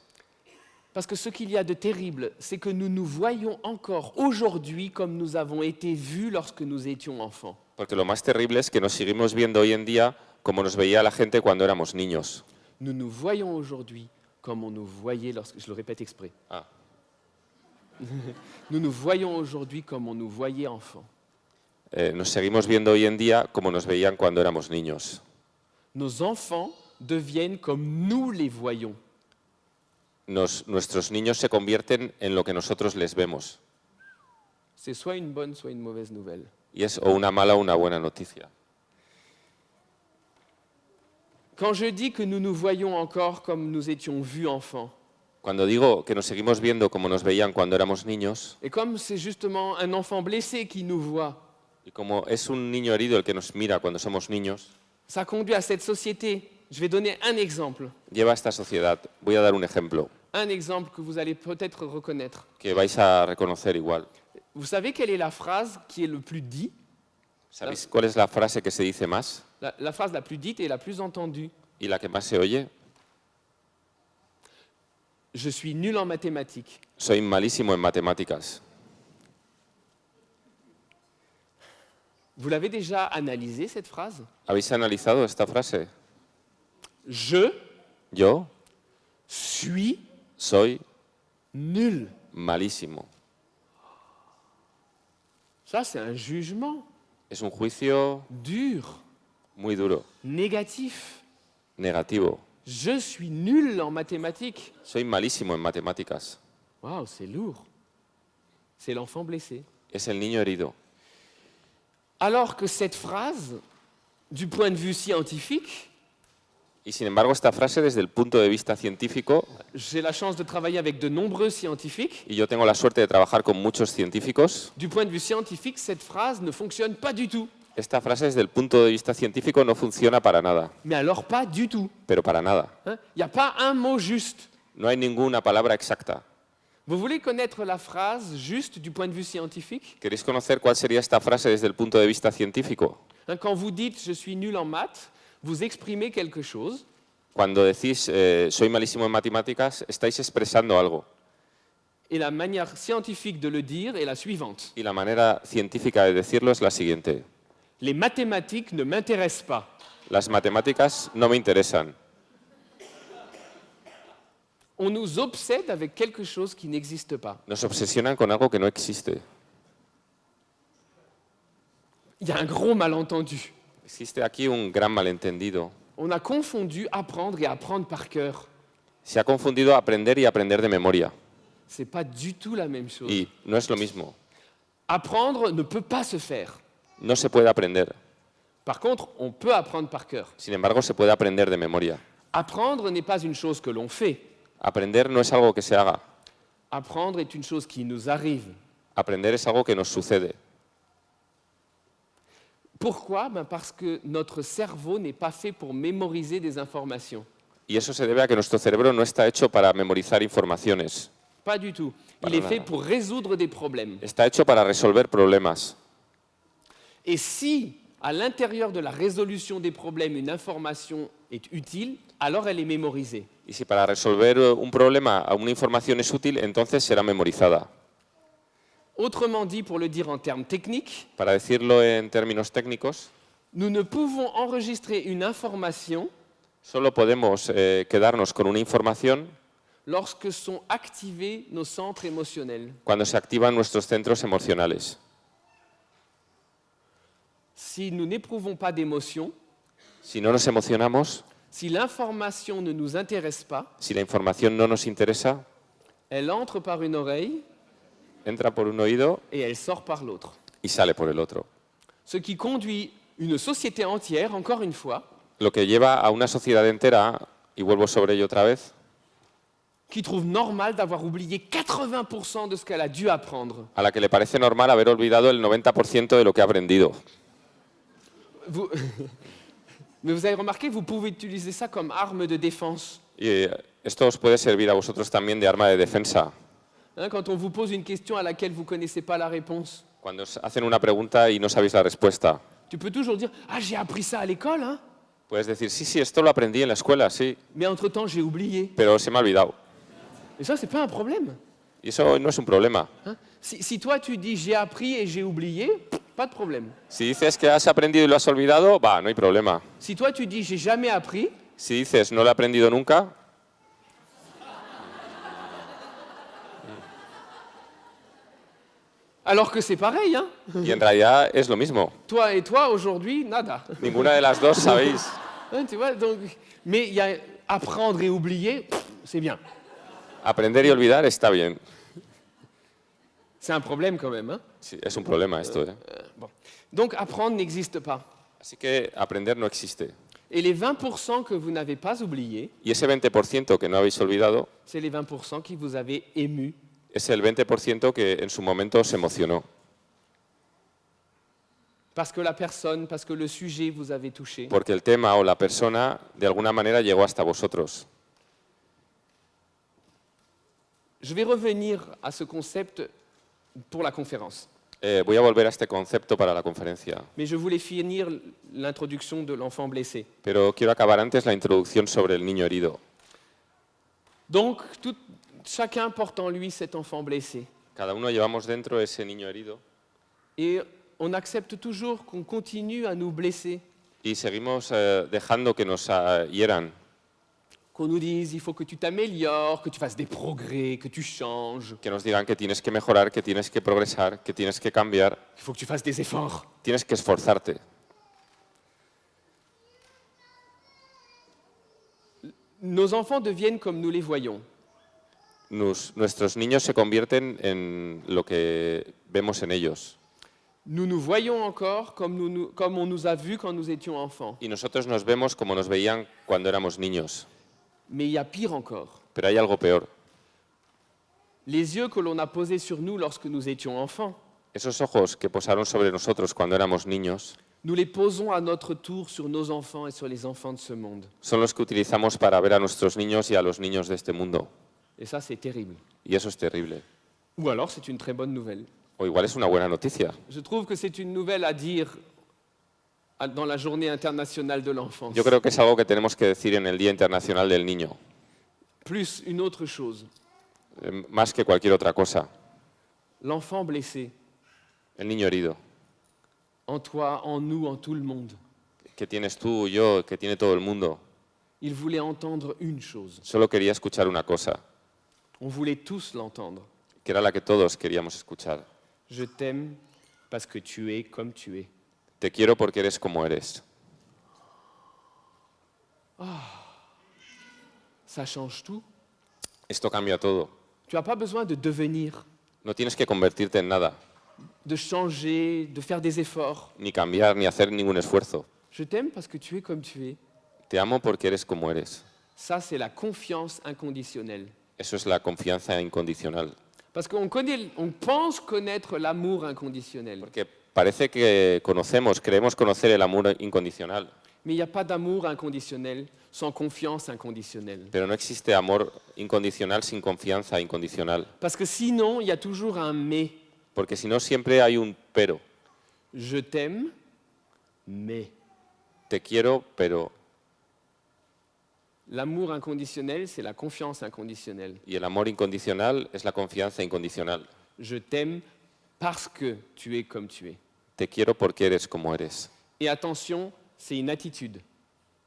Parce que ce qu'il y a de terrible, c'est que nous nous voyons encore aujourd'hui comme nous avons été vus lorsque nous étions enfants. Porque lo más terrible es que nos seguimos viendo hoy en día como nos veía la gente cuando éramos niños. Nous nous voyons aujourd'hui comme on nous voyait lorsque... Je le répète exprès. Ah. Nous nous voyons aujourd'hui comme on nous voyait enfants. Nos seguimos viendo hoy en día como nos veían cuando éramos niños. Nos enfants deviennent comme nous les voyons. Nuestros niños se convierten en lo que nosotros les vemos. C'est soit une bonne, soit une mauvaise nouvelle. Y es o una mala o una buena noticia. Quand je dis que nous nous voyons encore comme nous étions vus enfants, Cuando digo que nos seguimos viendo como nos veían cuando éramos niños, et comme c'est justement un enfant blessé qui nous voit, y como es un niño herido el que nos mira cuando somos niños, ça conduit à cette société. Je vais donner un exemple lleva a esta sociedad. Voy a dar un ejemplo que vous allez peut-être reconnaître. que vais a reconocer igual. Vous savez quelle est la phrase qui est le plus dite, ¿Sabéis cuál es la frase que se dice más la phrase la plus dite et la plus entendue? y la que más se oye? Je suis nul en mathématiques. Soy malísimo en matemáticas. Vous l'avez déjà analysé cette phrase? ¿Habéis analizado esta frase? Je Yo suis soy nul. malísimo. Ça, c'est un jugement Es un juicio dur, muy duro, négatif. negativo. Je suis nul en mathématiques. Soy malísimo en matemáticas. Waouh, c'est lourd. C'est l'enfant blessé. Es el niño herido. Alors que cette phrase, du point de vue scientifique, Y sin embargo, esta frase, desde el punto de vista científico, j'ai la chance de travailler avec de nombreux scientifiques, y yo tengo la suerte de trabajar con muchos científicos, du point de vue scientifique, cette phrase ne fonctionne pas du tout. esta frase desde el punto de vista científico no funciona para nada, Mais alors pas du tout. pero para nada. Il n'y a pas un mot juste. No hay ninguna palabra exacta. Vous voulez connaître la phrase juste du point de vue scientifique? ¿Queréis conocer cuál sería esta frase desde el punto de vista científico? Quand vous dites « je suis nul en maths », vous exprimez quelque chose, Cuando decís soy malísimo en matemáticas, estáis expresando algo. et la manière scientifique de le dire est la suivante. Y la manera científica de decirlo es la siguiente. Les mathématiques ne m'intéressent pas. Las matemáticas no me interesan. On nous obsède avec quelque chose qui n'existe pas. Nos obsesionan con algo que no existe. Il y a un gros malentendu. Existe aquí un gran malentendido. On a confondu apprendre et apprendre par cœur. Se ha confundido aprender y aprender de memoria. C'est pas du tout la même chose. Y no es lo mismo. Apprendre ne peut pas se faire. No se puede aprender. Par contre, on peut apprendre par cœur. Sin embargo, se puede aprender de memoria. Apprendre n'est pas une chose que l'on fait. Aprender no es algo que se haga. Apprendre est une chose qui nous arrive. Aprender es algo que nos sucede. Pourquoi? Parce que notre cerveau n'est pas fait pour mémoriser des informations. Y eso se debe a que nuestro cerebro no está hecho para memorizar informaciones. Pas du tout. Il Para est nada. fait pour résoudre des problèmes. Está hecho para resolver problemas. Et si, à l'intérieur de la résolution des problèmes, une information est utile, alors elle est mémorisée. Y si para resolver un problema una información es útil, entonces será memorizada. Autrement dit, pour le dire en termes techniques, Para decirlo en términos técnicos, nous ne pouvons enregistrer une information solo podemos quedarnos con una información lorsque sont activés nos centres émotionnels. cuando se activan nuestros centros emocionales. Si nous n'éprouvons pas d'émotion, Si no nos emocionamos, si l'information ne nous intéresse pas, si la información no nos interesa, elle entre par une oreille entra por un oído et elle sort par l'autre. y sale por el otro. Ce qui conduit une société entière, encore une fois, Lo que lleva a una sociedad entera, y vuelvo sobre ello otra vez, qui trouve normal d'avoir oublié 80% de ce qu'elle a dû apprendre. a la que le parece normal haber olvidado el 90% de lo que ha aprendido. Vous- Mais vous avez remarqué, vous pouvez utiliser ça comme arme de défense. Y esto os puede servir a vosotros también de arma de defensa. Hein, quand on vous pose une question à laquelle vous ne connaissez pas la réponse, Cuando os hacen una pregunta y no sabéis la respuesta, tu peux toujours dire « Ah, j'ai appris ça à l'école, hein, puedes decir, sí, sí, esto lo aprendí en la escuela, sí, mais entre-temps, j'ai oublié. pero se me ha olvidado. » Et ça, ce n'est pas un problème. Y eso no es un problema. Hein. Si toi, tu dis « J'ai appris et j'ai oublié », pas de problème. Si dices que has aprendido y lo has olvidado, va, no hay problema. Si toi, tu dis « J'ai jamais appris », Si dices no lo he aprendido nunca, alors que c'est pareil, hein. y en realidad es lo mismo. Toi et toi, aujourd'hui, nada. Ninguna de las dos sabéis. Hein, tu vois, donc, mais il y a apprendre et oublier, c'est bien. Aprender y olvidar está bien. C'est un problème quand même. Hein. Sí, es un problema esto, ¿eh? Bon. Donc apprendre n'existe pas. Así que aprender no existe. Et les 20% que vous n'avez pas oubliés, Y ese 20% que no habéis olvidado c'est les 20% qui vous avez ému. es el 20% que en su momento os emocionó. Parce que la personne, parce que le sujet vous avez touché. Porque el tema o la persona de alguna manera llegó hasta vosotros. Je vais revenir à ce concept pour la conférence. Voy a volver a este concepto para la conferencia, Mais je voulais finir l'introduction de l'enfant blessé. pero quiero acabar antes la introducción sobre el niño herido. Donc, chacun porte en lui cet enfant blessé. Cada uno llevamos dentro ese niño herido Et on accepte toujours qu'on continue à nous blesser. y seguimos dejando que nos hieran, Qu'on nous dise, il faut que tu t'améliores, que tu fasses des progrès, que tu changes, que nos digan que tienes que mejorar, que tienes que progresar, que tienes que cambiar, qu'il faut que tu fasses des efforts. tienes que esforzarte. Nos enfants deviennent comme nous les voyons. Nuestros niños se convierten en lo que vemos en ellos. Nous nous voyons encore comme on nous a vus quand nous étions enfants. Y nosotros nos vemos como nos veían cuando éramos niños. Mais il y a pire encore. Pero hay algo peor. Les yeux que l'on a posés sur nous lorsque nous étions enfants, Esos ojos que posaron sobre nosotros cuando éramos niños nous les posons à notre tour sur nos enfants et sur les enfants de ce monde. son los que utilizamos para ver a nuestros niños y a los niños de este mundo. Et ça, c'est terrible. Y eso es terrible. Ou alors, c'est une très bonne nouvelle. O igual es una buena noticia. Je trouve que c'est une nouvelle à dire dans la journée internationale de l'enfance. Yo creo que es algo que tenemos que decir en el Día Internacional del Niño, Plus une autre chose. más que cualquier otra cosa. L'enfant blessé, El niño herido, en toi, en nous, en tout le monde, que tienes tú, yo, que tiene todo el mundo, il voulait entendre une chose. solo quería escuchar una cosa. On voulait tous l'entendre. que era la que todos queríamos escuchar. Je t'aime parce que tu es comme tu es. Te quiero porque eres como eres. Ça change tout. Esto cambia todo. Tu n'as pas besoin de devenir, No tienes que convertirte en nada, de changer, de faire des efforts. ni cambiar, ni hacer ningún esfuerzo. Je t'aime parce que tu es comme tu es. Te amo porque eres como eres. Ça, c'est la confiance inconditionnelle. Eso es la confianza incondicional. Parce qu'on pense connaître l'amour inconditionnel. Porque parece que creemos conocer el amor incondicional, Mais il n'y a pas d'amour inconditionnel sans confiance inconditionnelle. pero no existe amor incondicional sin confianza incondicional. Parce que sinon, il y a toujours un mais. Porque si no, siempre hay un pero. Je t'aime, mais. Te quiero, pero... L'amour inconditionnel, c'est la confiance inconditionnelle. Y el amor incondicional es la confianza incondicional. Je t'aime parce que tu es comme tu es. Te quiero porque eres como eres. Et attention, c'est une attitude,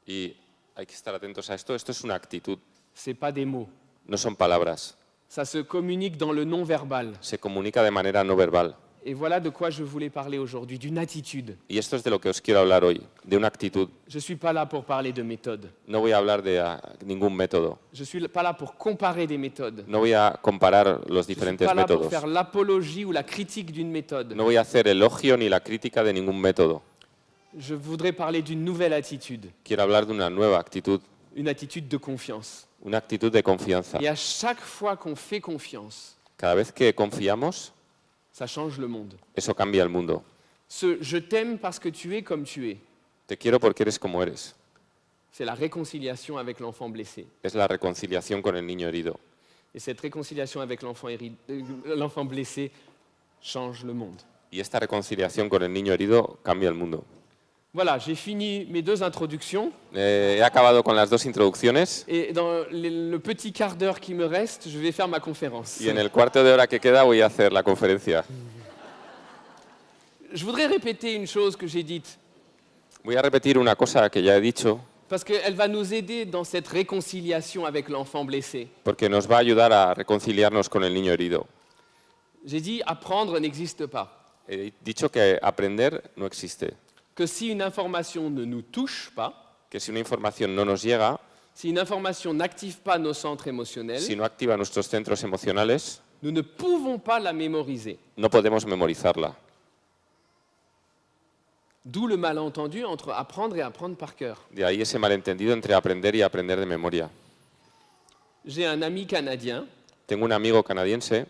Y hay que estar atentos a esto. Esto es una actitud, c'est pas des mots. no son palabras. Ça se communique dans le non-verbal. Se comunica de manera no verbal. Et voilà de quoi je voulais parler aujourd'hui, d'une attitude. Y esto es de lo que os quiero hablar hoy, de una actitud. Je ne suis pas là pour parler de méthode. No voy a hablar de ningún método. Je ne suis pas là pour comparer des méthodes. No voy a comparar los Je ne suis diferentes pas là pour métodos. faire l'apologie ou la critique d'une méthode. No voy a hacer elogio ni la crítica de ningún método. Je voudrais parler d'une nouvelle attitude, Quiero hablar de una nueva actitud, une attitude de confiance. una actitud de confianza. Et à chaque fois qu'on fait confiance, Cada vez que confiamos, ça change le monde. eso cambia el mundo. Ce « je t'aime parce que tu es comme tu es », Te quiero porque eres como eres. c'est la réconciliation avec l'enfant blessé. Es la reconciliación con el niño herido. Et cette réconciliation avec l'enfant blessé change le monde. Y esta reconciliación con el niño herido cambia el mundo. Voilà, j'ai fini mes deux introductions. He acabado con las dos introducciones Et dans le petit quart d'heure qui me reste, je vais faire ma conférence. y en el cuarto de hora que queda voy a hacer la conferencia. Je voudrais répéter une chose que j'ai dite, Voy a repetir una cosa que ya he dicho parce qu'elle va nous aider dans cette réconciliation avec l'enfant blessé. porque nos va a ayudar a reconciliarnos con el niño herido. J'ai dit apprendre n'existe pas. He dicho que aprender no existe, Que si une information ne nous touche pas, que si una información no nos llega, si une information n'active pas nos centres émotionnels, si no activa nuestros centros emocionales, nous ne pouvons pas la mémoriser. no podemos memorizarla. D'où le malentendu entre apprendre et apprendre par cœur. De ahí ese malentendido entre aprender y aprender de memoria. J'ai un ami canadien, Tengo un amigo canadiense,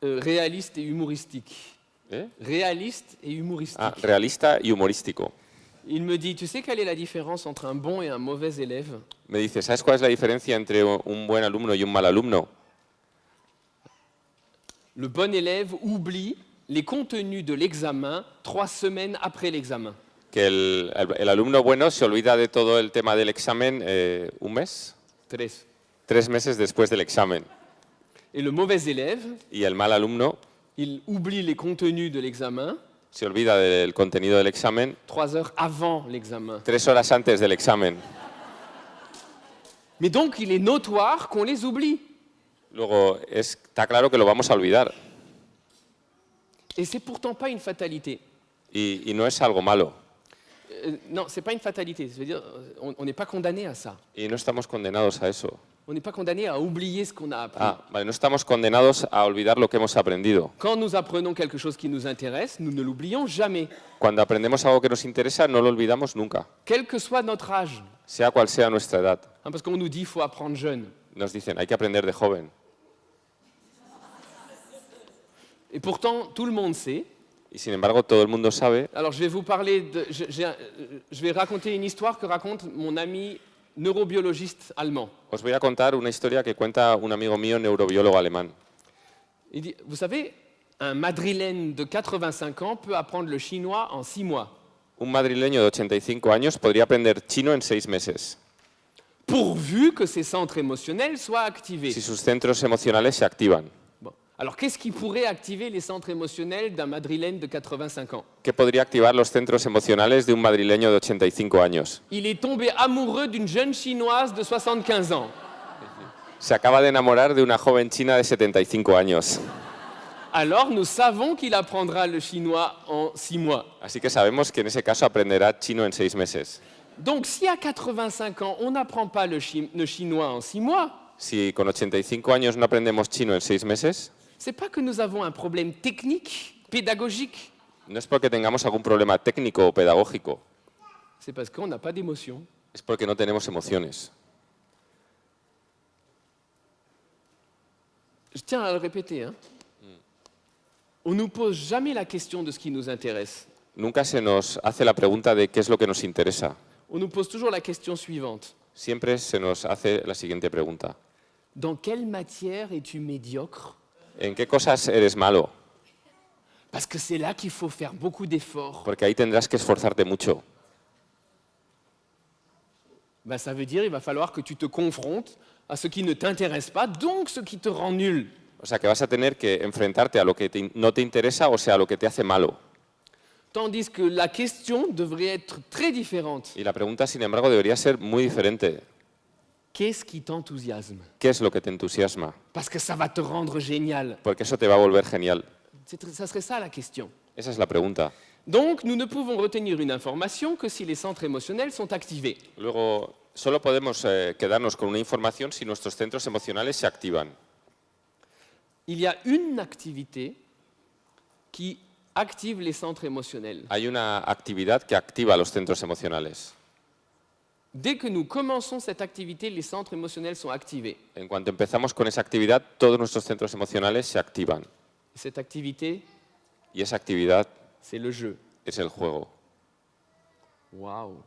réaliste et humoristique. ¿eh? Réaliste et humoristique. Realista y humorístico. Il me dit, tu sais quelle est la différence entre un bon et un mauvais élève? Me dice, ¿sabes cuál es la diferencia entre un buen alumno y un mal alumno? Le bon élève oublie les contenus de l'examen 3 semaines après l'examen. Que el alumno bueno se olvida de todo el tema del examen un mes, 3. 3 meses después del examen. Et le mauvais élève, Y el mal alumno il oublie les contenus de l'examen se olvida del contenido del examen 3 heures avant l'examen. 3 horas antes del examen. Mais donc, il est notoire qu'on les oublie. Luego, está claro que lo vamos a olvidar. Et c'est pourtant pas une fatalité. Y no es algo malo. Non, c'est pas une fatalité. Je veux dire, on n'est pas condamné à ça. Y no estamos condenados a eso. On n'est pas condamné à oublier ce qu'on a appris. Vale, no estamos condenados a olvidar lo que hemos aprendido. Quand nous apprenons quelque chose qui nous intéresse, nous ne l'oublions jamais, Cuando aprendemos algo que nos interesa, no lo olvidamos nunca, quel que soit notre âge. sea cual sea nuestra edad. Parce qu'on nous dit qu'il faut apprendre jeune. Nos dicen, hay que aprender de joven. Et pourtant, tout le monde sait. Y sin embargo, todo el mundo sabe. Alors, je vais vous parler de... Je vais raconter une histoire que raconte mon ami neurobiologiste allemand. Os voy a contar una historia que cuenta un amigo mío, neurobiólogo alemán. Il dit, vous savez, un madrilène de 85 ans peut apprendre le chinois en 6 mois. Un madrileño de 85 años podría aprender chino en 6 meses, Pourvu que ses centres émotionnels soient activés. si sus centros emocionales se activan. Bon. Alors, qu'est-ce qui pourrait activer les centres émotionnels d'un madrilène de 85 ans? ¿Qué podría activar los centros emocionales de un madrileño de 85 años? Il est tombé amoureux d'une jeune chinoise de 75 ans. Se acaba de enamorar de una joven china de 75 años. Alors nous savons qu'il apprendra le chinois en 6 mois. Así que sabemos que en ese caso aprenderá chino en 6 meses. Donc si à 85 ans, on n'apprend pas le chinois en 6 mois, Si con 85 años no aprendemos chino en 6 meses, c'est pas que nous avons un problème technique, pédagogique, no es porque tengamos algún problema técnico o pedagógico, c'est parce qu'on n'a pas d'émotion. es porque no tenemos emociones. Je tiens à le répéter, hein. On ne nous pose jamais la question de ce qui nous intéresse. Nunca se nos hace la pregunta de qué es lo que nos interesa. On nous pose toujours la question suivante. Siempre se nos hace la siguiente pregunta. Dans quelle matière es-tu médiocre? ¿En qué cosas eres malo? Parce que c'est là qu'il faut faire beaucoup d'efforts. Porque ahí tendrás que esforzarte mucho. Ben, ça veut dire qu'il va falloir que tu te confrontes à ce qui ne t'intéresse pas, donc ce qui te rend nul. O sea que vas a tener que enfrentarte a lo que no te interesa, o sea, a lo que te hace malo. Tandis que la question devrait être très différente. Y la pregunta, sin embargo, debería ser muy diferente. Qu'est-ce qui t'enthousiasme? ¿Qué es lo que te entusiasma? Parce que ça va te rendre génial. Porque eso te va a volver genial. Ça serait ça la question. Esa es la pregunta. Donc, nous ne pouvons retenir une information que si les centres émotionnels sont activés. Luego, solo podemos quedarnos con una información si nuestros centros emocionales se activan. Il y a une activité qui active les centres émotionnels. Hay una actividad que activa los centros emocionales. Dès que nous commençons cette activité, les centres émotionnels sont activés. En cuanto empezamos con esa actividad, todos nuestros centros emocionales se activan. Cette activité, Y esa actividad c'est le jeu. es el juego. Waouh!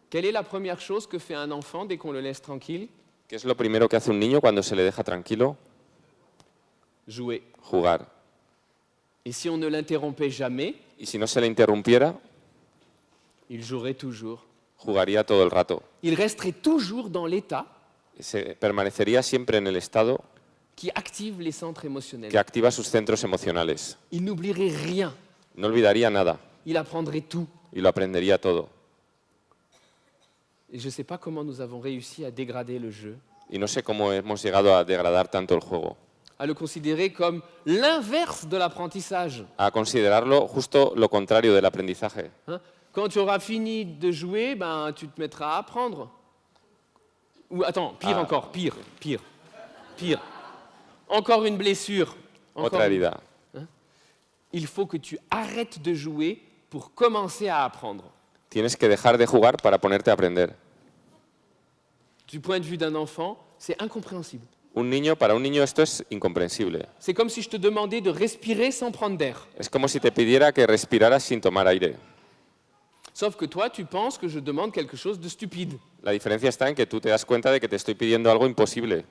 Quelle est la première chose que fait un enfant dès qu'on le laisse tranquille? ¿Qué es lo primero que hace un niño cuando se le deja tranquilo? Jouer. Jugar. Et si on ne l'interrompait jamais, Y si no se le interrumpiera, il jouerait toujours. jugaría todo el rato. Il resterait toujours dans l'état Permanecería siempre en el estado qui active les centres émotionnels. que activa sus centros emocionales. Il n'oublierait rien. No olvidaría nada Il apprendrait tout. y lo aprendería todo. Et je ne sais pas comment nous avons réussi à dégrader le jeu, Y no sé cómo hemos llegado a degradar tanto el juego, à le considérer comme l'inverse de l'apprentissage. a considerarlo justo lo contrario del aprendizaje. Hein? Quand tu auras fini de jouer, ben, tu te mettras à apprendre. Ou attends, pire encore, pire. Encore une blessure. Otra herida. Il faut que tu arrêtes de jouer pour commencer à apprendre. Tienes que dejar de jugar para ponerte a aprender. Du point de vue d'un enfant, c'est incompréhensible. Para un niño esto es incomprensible. C'est comme si je te demandais de respirer sans prendre d'air. Es como si te pidiera que respiraras sin tomar aire. Sauf que toi, tu penses que je demande quelque chose de stupide. La diferencia está en que tú te das cuenta de que te estoy pidiendo algo imposible.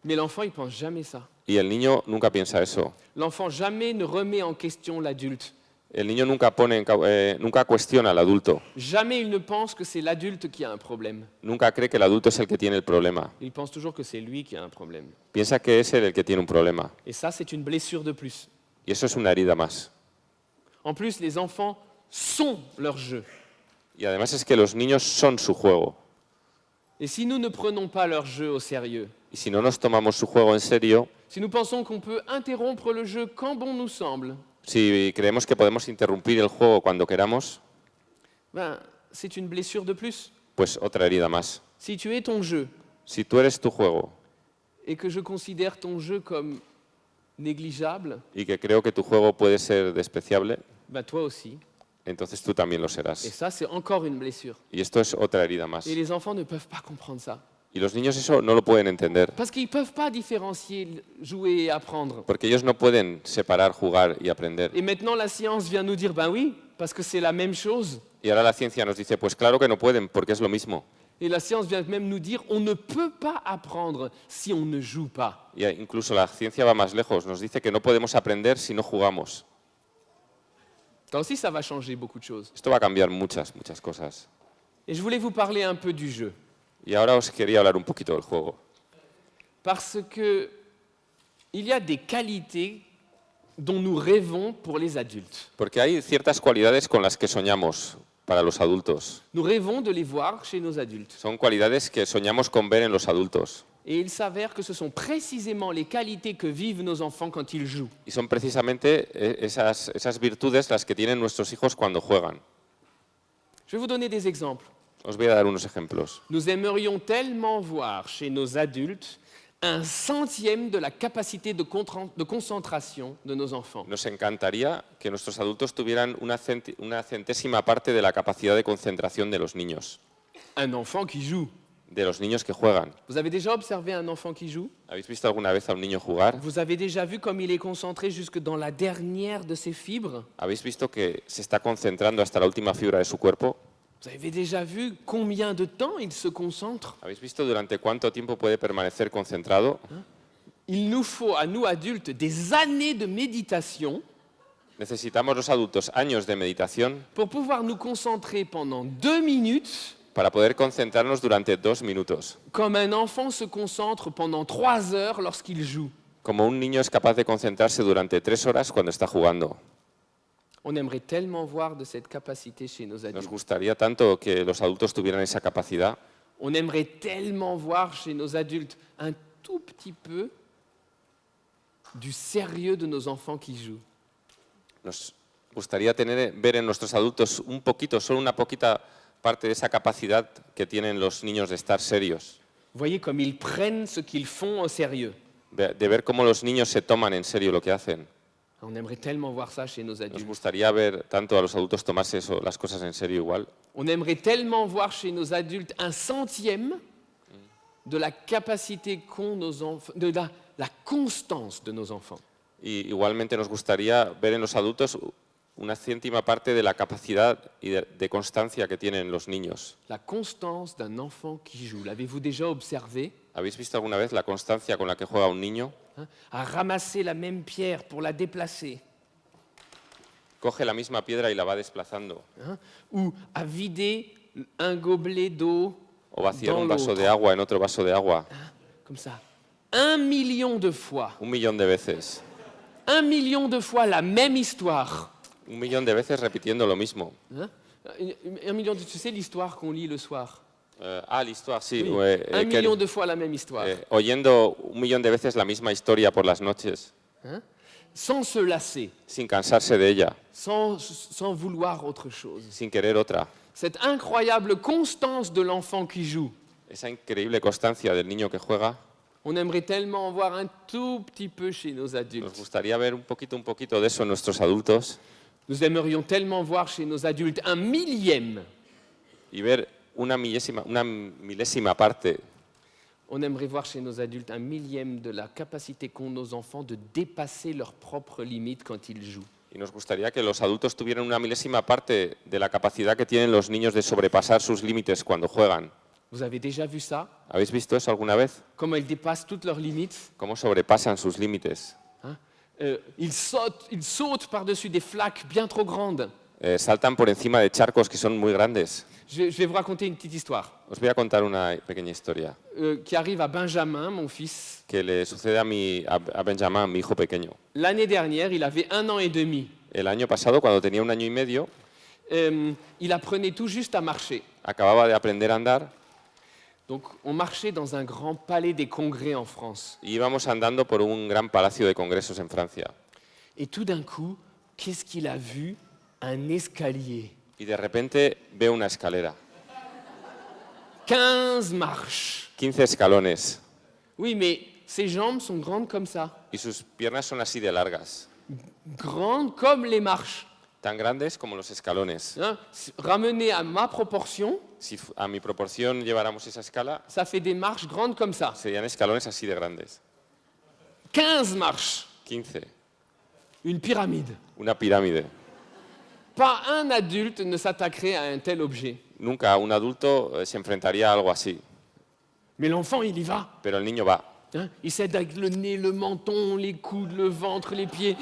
Mais l'enfant, il pense jamais ça. Y el niño nunca piensa eso. L'enfant jamais ne remet en question l'adulte. El niño nunca cuestiona al adulto. Jamais il ne pense que c'est l'adulte qui a un problème. Nunca cree que el adulto es el que tiene el problema. Il pense toujours que c'est lui qui a un problème. Piensa que es él el que tiene un problema. Et ça, c'est une blessure de plus. Y eso es una herida más. En plus, les enfants sont leur jeu. Y además es que los niños son su juego. Et si nous ne prenons pas leur jeu au sérieux, Y si no nos tomamos su juego en serio, si nous pensons qu'on peut interrompre le jeu quand bon nous semble, si creemos que podemos interrumpir el juego cuando queramos, ben, c'est une blessure de plus. pues otra herida más. Si tu es ton jeu Si tú eres tu juego et que je considère ton jeu comme négligeable, y que creo que tu juego puede ser despreciable, ben toi aussi. entonces tú también lo Et serás. ça, c'est encore une blessure. Y esto es otra herida más. Et les enfants ne peuvent pas comprendre ça. Y los niños eso no lo pueden entender, Parce qu'ils ne peuvent pas différencier jouer et apprendre. porque ellos no pueden separar jugar y aprender. Et maintenant, la science vient nous dire, ben oui, parce que c'est la même chose. Y ahora la ciencia nos dice, pues claro que no pueden, porque es lo mismo. Et la science vient même nous dire, on ne peut pas apprendre si on ne joue pas. Y incluso la ciencia va más lejos, nos dice que no podemos aprender si no jugamos. Ça aussi, ça va changer beaucoup de choses. Esto va a cambiar muchas cosas. Et je voulais vous parler un peu du jeu. Y ahora os quería hablar un poquito del juego. Parce que il y a des qualités dont nous rêvons pour les adultes. Porque hay ciertas cualidades con las que soñamos para los adultos. Nous rêvons de les voir chez nos adultes. Son cualidades que soñamos con ver en los adultos. Et il s'avère que ce sont précisément les qualités que vivent nos enfants quand ils jouent. Y son precisamente esas virtudes las que tienen nuestros hijos cuando juegan. Je vais vous donner des exemples. Os voy a dar unos ejemplos. Nous aimerions tellement voir chez nos adultes un centième de la capacité de concentration de nos enfants. Nos encantaría que nuestros adultos tuvieran una centésima parte de la capacidad de concentración de los niños, Un enfant qui joue. de los niños que juegan. Vous avez déjà observé un enfant qui joue? ¿Habéis visto alguna vez a un niño jugar? Vous avez déjà vu comme il est concentré jusque dans la dernière de ses fibres? ¿Habéis visto que se está concentrando hasta la última fibra de su cuerpo? Vous avez déjà vu combien de temps il se concentre? ¿Habéis visto durante cuánto tiempo puede permanecer concentrado? Il nous faut, à nous adultes, des années de méditation Necesitamos los adultos años de meditación pour pouvoir nous concentrer pendant 2 minutes para poder concentrarnos durante 2 minutos, comme un enfant se concentre pendant 3 heures lorsqu'il joue. como un niño es capaz de concentrarse durante 3 horas cuando está jugando. On aimerait tellement voir de cette capacité chez nos Nos adultes. gustaría tanto que los adultos tuvieran esa capacidad. On aimerait tellement voir chez nos adultes un tout petit peu du sérieux de nos enfants qui jouent. Nos gustaría ver en nuestros adultos un poquito, solo una poquita parte de esa capacidad que tienen los niños de estar serios, Vous voyez comme ils prennent ce qu'ils font au sérieux. de ver cómo los niños se toman en serio lo que hacen. On aimerait tellement voir ça chez nos Nos adultes. gustaría ver tanto a los adultos tomarse las cosas en serio igual. On aimerait tellement voir chez nos adultes un centième de la capacité qu'ont nos enfants, de la constance de nos enfants. Y igualmente nos gustaría ver en los adultos una céntima parte de la capacidad y de constancia que tienen los niños. La constance d'un enfant qui joue. L'avez-vous déjà observé? ¿Habéis visto alguna vez la constancia con la que juega un niño? À ramasser la même pierre pour la déplacer. Coge la misma piedra y la va desplazando. Ou à vider un gobelet d'eau O vaciar dans un vaso l'autre. de agua en otro vaso de agua. Comme ça. 1 million de fois. 1 millón de veces. 1 million de fois la même histoire. 1 millón de veces repitiendo lo mismo. Hein? 1 million de... Tu sais l'histoire qu'on lit le soir? L'histoire, sí. Oui. 1 million de fois la même histoire. Oyendo 1 millón de veces la misma historia por las noches, Hein? Sans se lasser. sin cansarse de ella, Sans vouloir autre chose. sin querer otra. Cette incroyable constance de l'enfant qui joue. Esa increíble constancia del niño que juega, On aimerait tellement en voir un tout petit peu chez nos nos adultes. gustaría ver un poquito de eso en nuestros adultos Nous aimerions tellement voir chez nos adultes un millième. y ver una milésima parte. On aimerait voir chez nos adultes un millième de la capacité qu'ont nos enfants de dépasser leurs propres limites quand ils jouent. Y nos gustaría que los adultos tuvieran una milésima parte de la capacidad que tienen los niños de sobrepasar sus límites cuando juegan. Vous avez déjà vu ça? ¿Habéis visto eso alguna vez? Comment ils dépassent toutes leurs limites? ¿Cómo sobrepasan sus límites? Hein? Ils sautent par-dessus des flaques bien trop grandes. Saltan por encima de charcos que son muy grandes. Je vais vous raconter une petite histoire Os voy a contar una pequeña historia qui arrive à Benjamin, mon fils. que le sucede a Benjamin, mi hijo pequeño. L'année dernière, il avait 1 an et demi. El año pasado, cuando tenía 1 año y medio, Il apprenait tout juste à marcher. acababa de aprender a andar Donc, on marchait dans un grand palais des congrès en France. y íbamos andando por un gran palacio de congresos en Francia. Et tout d'un coup, qu'est-ce qu'il a vu? Un escalier. Y de repente veo una escalera, 15 marches. 15 escalones, Oui, mais ses jambes sont grandes comme ça. y sus piernas son así de largas, Grandes comme les marches. tan grandes como los escalones. Hein? Ramené à ma proportion, Si a mi proporción lleváramos esa escala, ça fait des marches grandes comme ça. serían escalones así de grandes. 15 marches. 15, Une pyramide. una pirámide. Pas un adulte ne s'attaquerait à un tel objet. Nunca un adulto se enfrentaría a algo así, Mais l'enfant, il y va. pero el niño va. Hein? Il s'aide avec le nez, le menton, les coudes, le ventre, les pieds.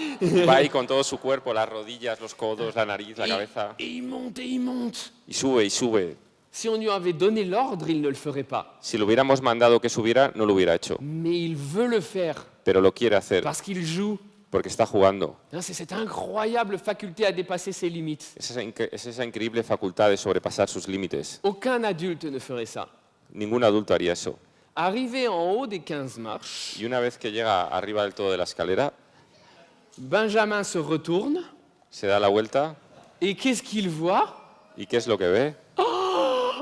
Va ahí con todo su cuerpo, las rodillas, los codos, la nariz, la cabeza, Et il monte et il monte. y sube y sube. Si on lui avait donné l'ordre, il ne le ferait pas. Si le hubiéramos mandado que subiera, no lo hubiera hecho, Mais il veut le faire pero lo quiere hacer parce qu'il joue. porque está jugando. C'est cette incroyable faculté à dépasser ses limites. Es esa increíble facultad de sobrepasar sus límites. Aucun adulte ne ferait ça. Ningún adulto haría eso. Arrivé en haut des 15 marches, Y una vez que llega arriba del todo de la escalera, Benjamin se retourne se da la vuelta et qu'est-ce qu'il voit? y ¿qué es lo que ve?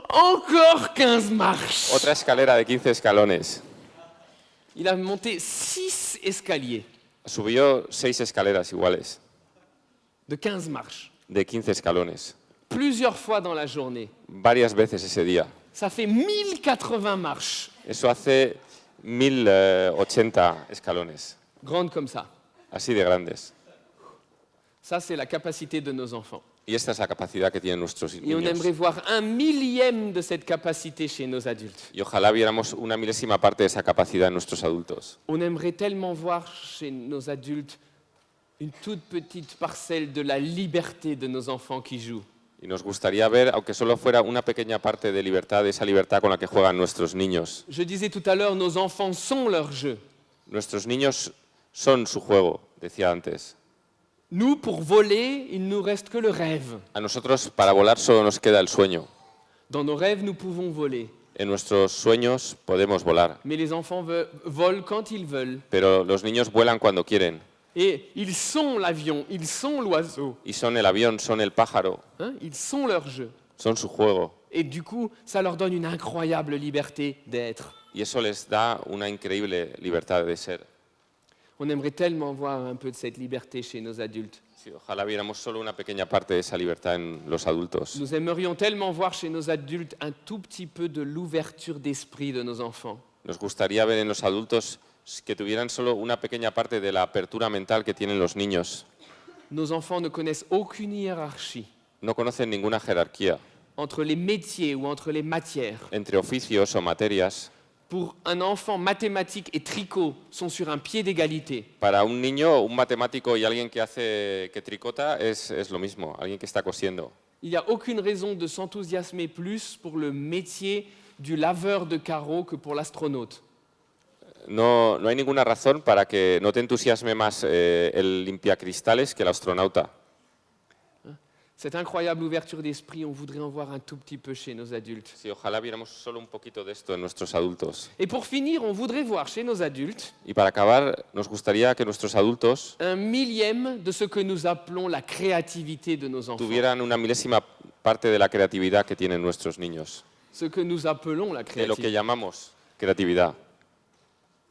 Encore 15 marches. Otra escalera de 15 escalones. Il a monté 6 escaliers Subió 6 escaleras iguales, de 15 marches, de 15 escalones, plusieurs fois dans la journée. varias veces ese día. Ça fait 1080 marches, Eso hace 1080 escalones, grandes comme ça. así de grandes. Ça, c'est la capacité de nos enfants. Y esta es la capacidad que tienen nuestros Et on niños. aimerait voir 1/1000e de cette capacité chez nos adultes. Y ojalá viéramos una milésima parte de esa capacidad en nuestros adultos. On aimerait tellement voir chez nos adultes une toute petite parcelle de la liberté de nos enfants qui jouent. Y nos gustaría ver, aunque solo fuera una pequeña parte de libertad, de esa libertad con la que juegan nuestros niños. Je disais tout à l'heure, nos enfants sont leur jeu. Nuestros niños son su juego, decía antes. Nous, pour voler, il ne nous reste que le rêve. A nosotros, para volar, solo nos queda el sueño. Dans nos rêves, nous pouvons voler. En nuestros sueños podemos volar, Mais les enfants volent quand ils veulent. pero los niños vuelan cuando quieren. Et ils sont l'avion, ils sont l'oiseau. Y son el avión, son el pájaro, Ils sont leur jeu. son su juego. Et du coup, ça leur donne une incroyable liberté d'être. Y eso les da una increíble libertad de ser. On aimerait tellement voir un peu de cette liberté chez nos adultes. Sí, ojalá viéramos solo una pequeña parte de esa libertad en los adultos. Nous aimerions tellement voir chez nos adultes un tout petit peu de l'ouverture d'esprit de nos enfants. Nos gustaría ver en los adultos que tuvieran solo una pequeña parte de la apertura mental que tienen los niños. Nos enfants ne connaissent aucune hiérarchie No conocen ninguna jerarquía entre les métiers ou entre les matières. entre oficios o materias. Pour un enfant, mathématiques et tricot sont sur un pied d'égalité. Para un niño, un matemático y alguien que tricota es lo mismo, alguien que está cosiendo. Il n'y a aucune raison de s'enthousiasmer plus pour le métier du laveur de carreaux que pour l'astronaute. No hay ninguna razón para que no te entusiasme más el limpiacristales que el astronauta. Cette incroyable ouverture d'esprit, on voudrait en voir un tout petit peu chez nos adultes. Sí, ojalá viéramos solo un poquito de esto en nuestros adultos. Et pour finir, on voudrait voir chez nos adultes Y para acabar, nos gustaría que nuestros adultos 1/1000e de ce que nous appelons la créativité de nos enfants. tuvieran una milésima parte de la creatividad que tienen nuestros niños, Ce que nous appelons la de lo que créativité. llamamos creatividad.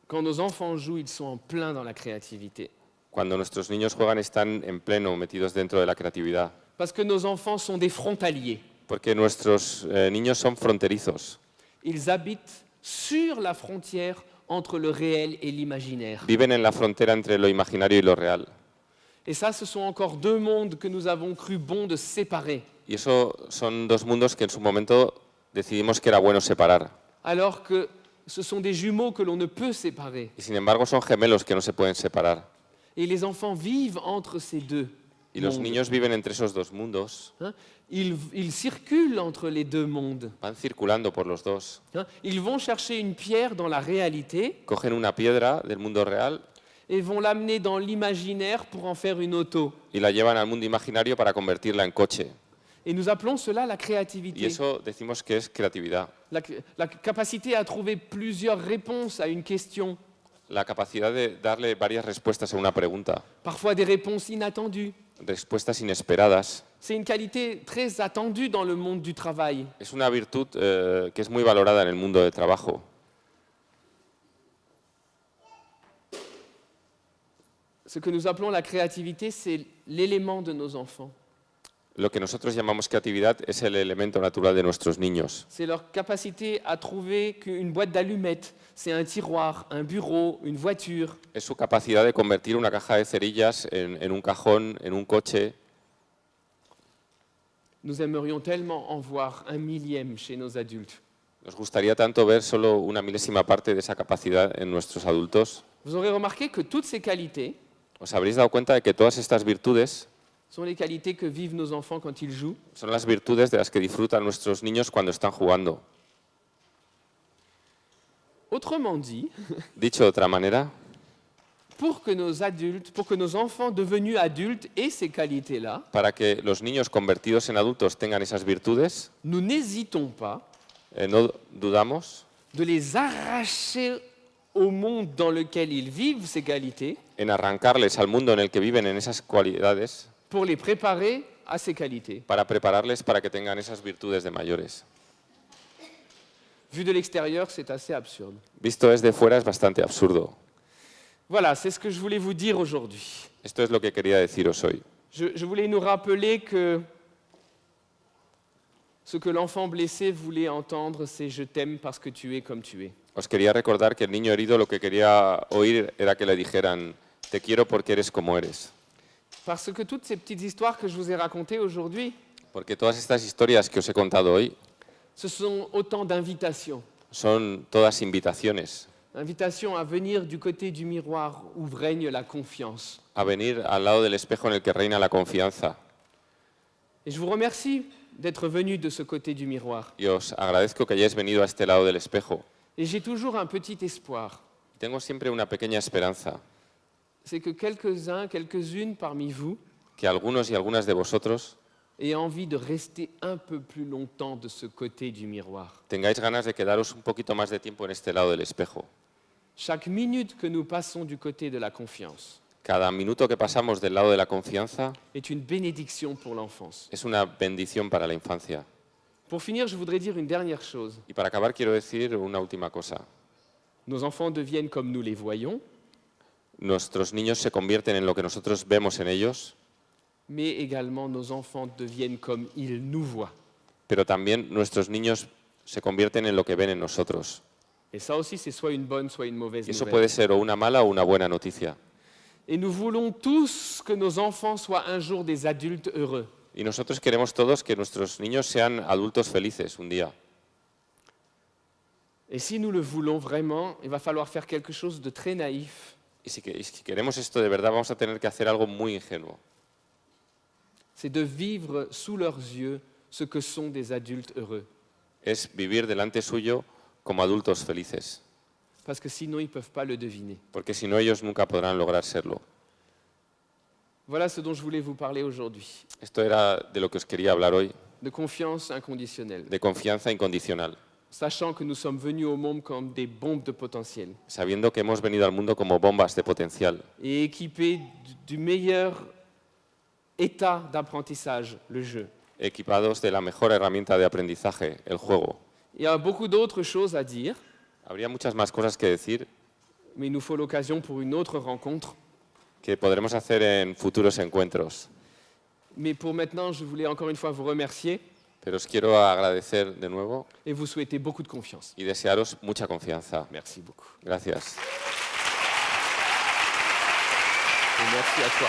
Quand nos enfants jouent, ils sont en plein dans la créativité. Cuando nuestros niños juegan están en pleno metidos dentro de la creatividad, Parce que nos enfants sont des frontaliers. porque nuestros niños son fronterizos, Ils habitent sur la frontière entre le réel et l'imaginaire. viven en la frontera entre lo imaginario y lo real. Et ça, ce sont encore deux mondes que nous avons cru bon de séparer, Y eso son dos mundos que en su momento decidimos que era bueno separar. alors que ce sont des jumeaux que l'on ne peut séparer. Y sin embargo son gemelos que no se pueden separar. Et les enfants vivent entre ces deux Y los mondes. niños viven entre esos dos mundos, Ils circulent entre les deux mondes. van circulando por los dos. Ils vont chercher une pierre dans la réalité Cogen una piedra del mundo real et vont l'amener dans l'imaginaire pour en faire une auto. y la llevan al mundo imaginario para convertirla en coche. Et nous appelons cela la Y créativité. eso decimos que es creatividad. La capacité à trouver plusieurs réponses à une question, La capacidad de darle varias respuestas a una pregunta, parfois des réponses inattendues. respuestas inesperadas. C'est une qualité très attendue dans le monde du travail. Es una virtud que es muy valorada en el mundo del trabajo. Ce que nous appelons la créativité, c'est l'élément de nos enfants. Lo que nosotros llamamos creatividad es el elemento natural de nuestros niños. C'est leur capacité à trouver qu'une boîte d'allumettes, c'est un tiroir, un bureau, une voiture. Es su capacidad de convertir una caja de cerillas en un cajón, en un coche. Nous aimerions tellement en voir 1/1000e chez nos adultes. Nos gustaría tanto ver solo una milésima parte de esa capacidad en nuestros adultos. Vous aurez remarqué que toutes ces qualités ¿Os habréis dado cuenta de que todas estas virtudes sont les qualités que vivent nos enfants quand ils jouent? son las virtudes de las que disfrutan nuestros niños cuando están jugando? Autrement dit, Dicho de otra manera, pour que nos adultes, pour que nos enfants devenus adultes aient ces qualités-là, para que los niños convertidos en adultos tengan esas virtudes, nous n'hésitons pas no dudamos de les arracher au monde dans lequel ils vivent, ces qualités, en arrancarles al mundo en el que viven en esas cualidades pour les préparer à ces qualités. para prepararles para que tengan esas virtudes de mayores. Vu de l'extérieur, c'est assez absurde. Visto desde fuera es bastante absurdo. Voilà, c'est ce que je voulais vous dire aujourd'hui. Esto es lo que quería deciros hoy. Je voulais nous rappeler que ce que l'enfant blessé voulait entendre, c'est « je t'aime parce que tu es comme tu es ». Os quería recordar que el niño herido lo que quería oír era que le dijeran, te quiero porque eres como eres. Parce que toutes ces petites histoires que je vous ai racontées aujourd'hui, Porque todas estas historias que os he contado hoy ce sont autant d'invitations. son todas invitaciones Invitations à venir du côté du miroir où règne la confiance. a venir al lado del espejo en el que reina la confianza. Et je vous remercie d'être venu de ce côté du miroir. Y os agradezco que hayáis venido a este lado del espejo. Et j'ai toujours un petit espoir. Tengo siempre una pequeña esperanza, C'est que quelques-uns, quelques-unes parmi vous que algunos y algunas de vosotros aient envie de rester un peu plus longtemps de ce côté du miroir. tengáis ganas de quedaros un poquito más de tiempo en este lado del espejo. Chaque minute que nous passons du côté de la confiance Cada minuto que pasamos del lado de la confianza est une bénédiction pour l'enfance. es una bendición para la infancia. Pour finir, je voudrais dire une dernière chose. Y para acabar quiero decir una última cosa. Nos enfants deviennent comme nous les voyons, Nuestros niños se convierten en lo que nosotros vemos en ellos, mais également nos enfants deviennent comme ils nous voient. pero también nuestros niños se convierten en lo que ven en nosotros. Et ça aussi, c'est soit une bonne, soit une mauvaise Y eso nouvelle. puede ser o una mala o una buena noticia. Et nous voulons tous que nos enfants soient un jour des adultes heureux. Y nosotros queremos todos que nuestros niños sean adultos felices un día. Et si nous le voulons vraiment, il va falloir faire quelque chose de très naïf. Y si queremos esto de verdad, vamos a tener que hacer algo muy ingenuo. C'est de vivre sous leurs yeux ce que sont des adultes heureux. Es vivir delante suyo como adultos felices. Parce que sinon, ils ne peuvent pas le deviner. Porque si no, ellos nunca podrán lograr serlo. Voilà ce dont je voulais vous parler aujourd'hui. Esto era de lo que os quería hablar hoy, De confiance inconditionnelle. de confianza incondicional. Sachant que nous sommes venus au monde comme des bombes de potentiel. Sabiendo que hemos venido al mundo como bombas de potencial Et équipés du meilleur état d'apprentissage, le jeu. equipados de la mejor herramienta de aprendizaje, el juego. Il y a beaucoup d'autres choses à dire, Habría muchas más cosas que decir mais il nous faut l'occasion pour une autre rencontre. que podremos hacer en futuros encuentros. Mais pour maintenant, je voulais encore une fois vous remercier Pero os quiero agradecer de nuevo et vous souhaiter beaucoup de confiance. y desearos mucha confianza. Merci beaucoup. Gracias. Et merci à toi.